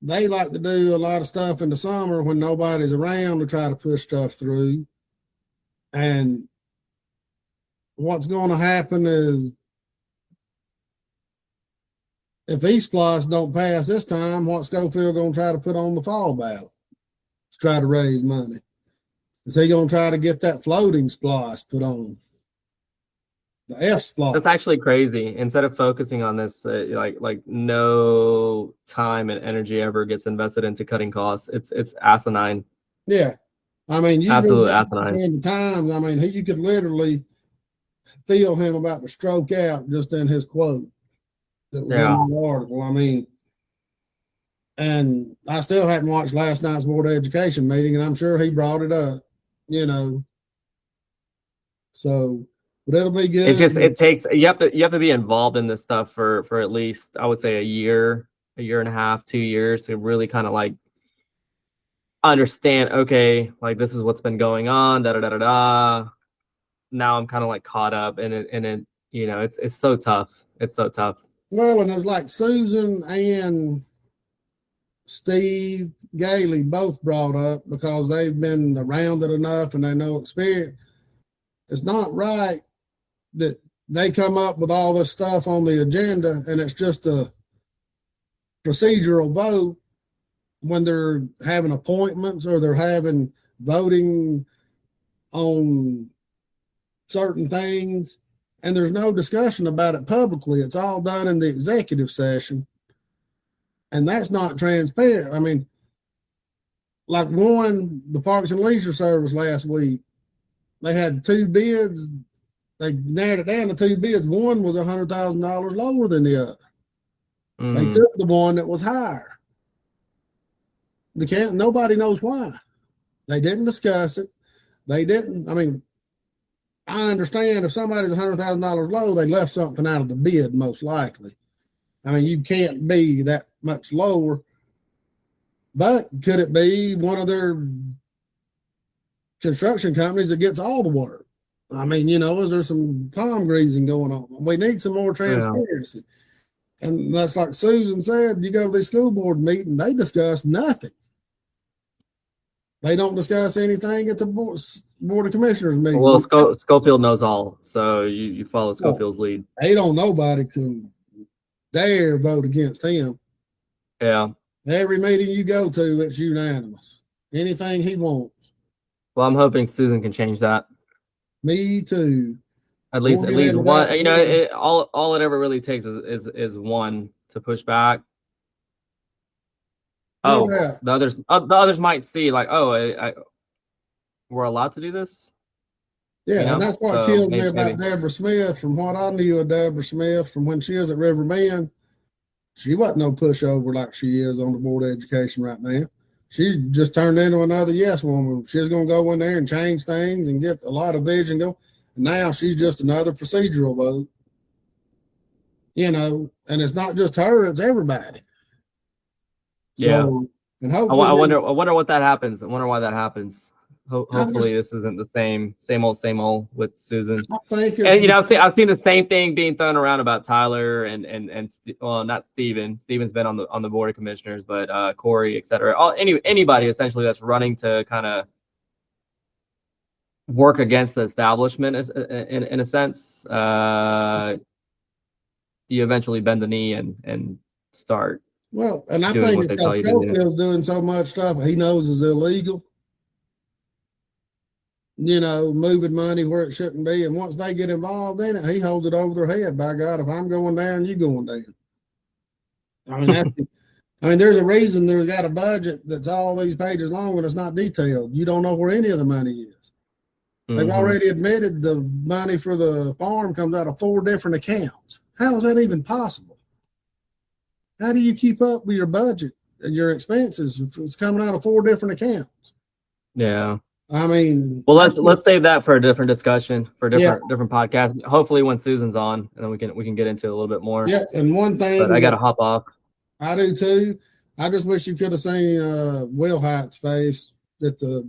They like to do a lot of stuff in the summer when nobody's around to try to push stuff through. And what's going to happen is if East Splice don't pass this time, what's Schofield going to try to put on the fall ballot to try to raise money? Is he going to try to get that floating splice put on? The F splice. That's actually crazy. Instead of focusing on this, like no time and energy ever gets invested into cutting costs. It's asinine. Yeah. I mean, you absolutely asinine. In the Times, I mean, you could literally feel him about to stroke out just in his quote. That was in the article. I mean, and I still hadn't watched last night's Board of Education meeting, and I'm sure he brought it up, So, but it'll be good. It's just you have to be involved in this stuff for at least, I would say, a year and a half, 2 years to really kind of like understand. Okay, like this is what's been going on. Da da da da da. Now I'm kind of like caught up, and it's so tough. It's so tough. Well, and it's like Susan and Steve Gailey both brought up because they've been around it enough and they know experience. It's not right that they come up with all this stuff on the agenda and it's just a procedural vote when they're having appointments or they're having voting on certain things. And there's no discussion about it publicly. It's all done in the executive session. And that's not transparent. I mean, like the Parks and Leisure Service last week, they had 2 bids. They narrowed it down to 2 bids. One was $100,000 lower than the other. They took the one that was higher. Nobody knows why. They didn't discuss it. They didn't. I mean, I understand if somebody's $100,000 low, they left something out of the bid, most likely. I mean, you can't be that much lower. But could it be one of their construction companies that gets all the work? I mean, is there some palm greasing going on? We need some more transparency. Yeah. And that's like Susan said, you go to the school board meeting, they discuss nothing. They don't discuss anything at the board of commissioners meeting. Well, Schofield knows all, so you follow Schofield's lead. Nobody can dare vote against him. Yeah. Every meeting you go to, it's unanimous. Anything he wants. Well, I'm hoping Susan can change that. Me too. At least one. All it ever really takes is one to push back. No the others might see like, we're allowed to do this. Yeah, and that's what killed me about Deborah Smith. From what I knew of Deborah Smith from when she was at River Bend, she wasn't no pushover like she is on the Board of Education right now. She's just turned into another yes woman. She's going to go in there and change things and get a lot of vision going. And now she's just another procedural vote. And it's not just her; it's everybody. So, and hopefully, I wonder what that happens. I wonder why that happens. Hopefully this isn't the same old with Susan. And I've seen the same thing being thrown around about Tyler and not Steven. Steven's been on the board of commissioners, but Corey, etc. Anybody essentially that's running to kind of work against the establishment in a sense. You eventually bend the knee and start. Well, and I think if Schofield's doing so much stuff he knows is illegal, moving money where it shouldn't be. And once they get involved in it, he holds it over their head. By God, if I'm going down, you going down. I mean, there's a reason they've got a budget that's all these pages long and it's not detailed. You don't know where any of the money is. They've already admitted the money for the farm comes out of 4 different accounts. How is that even possible? How do you keep up with your budget and your expenses if it's coming out of 4 different accounts? Yeah. I mean, well, let's save that for a different discussion, for a different podcast. Hopefully, when Susan's on, and then we can get into it a little bit more. Yeah, and one thing, but I got to hop off. I do too. I just wish you could have seen Will Hite's face at the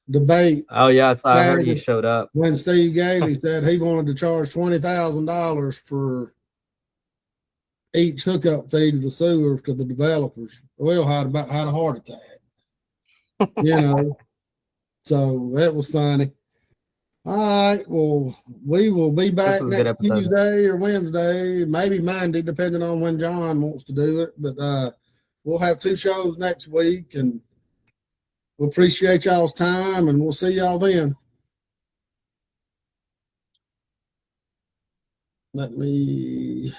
debate. Oh yeah, I heard he showed up when Steve Gailey said he wanted to charge $20,000 for each hookup fee to the sewer to the developers. Will Hite about had a heart attack. So that was funny. All right, well, we will be back next Tuesday or Wednesday, maybe Monday, depending on when John wants to do it. But we'll have 2 shows next week, and we appreciate y'all's time, and we'll see y'all then. Let me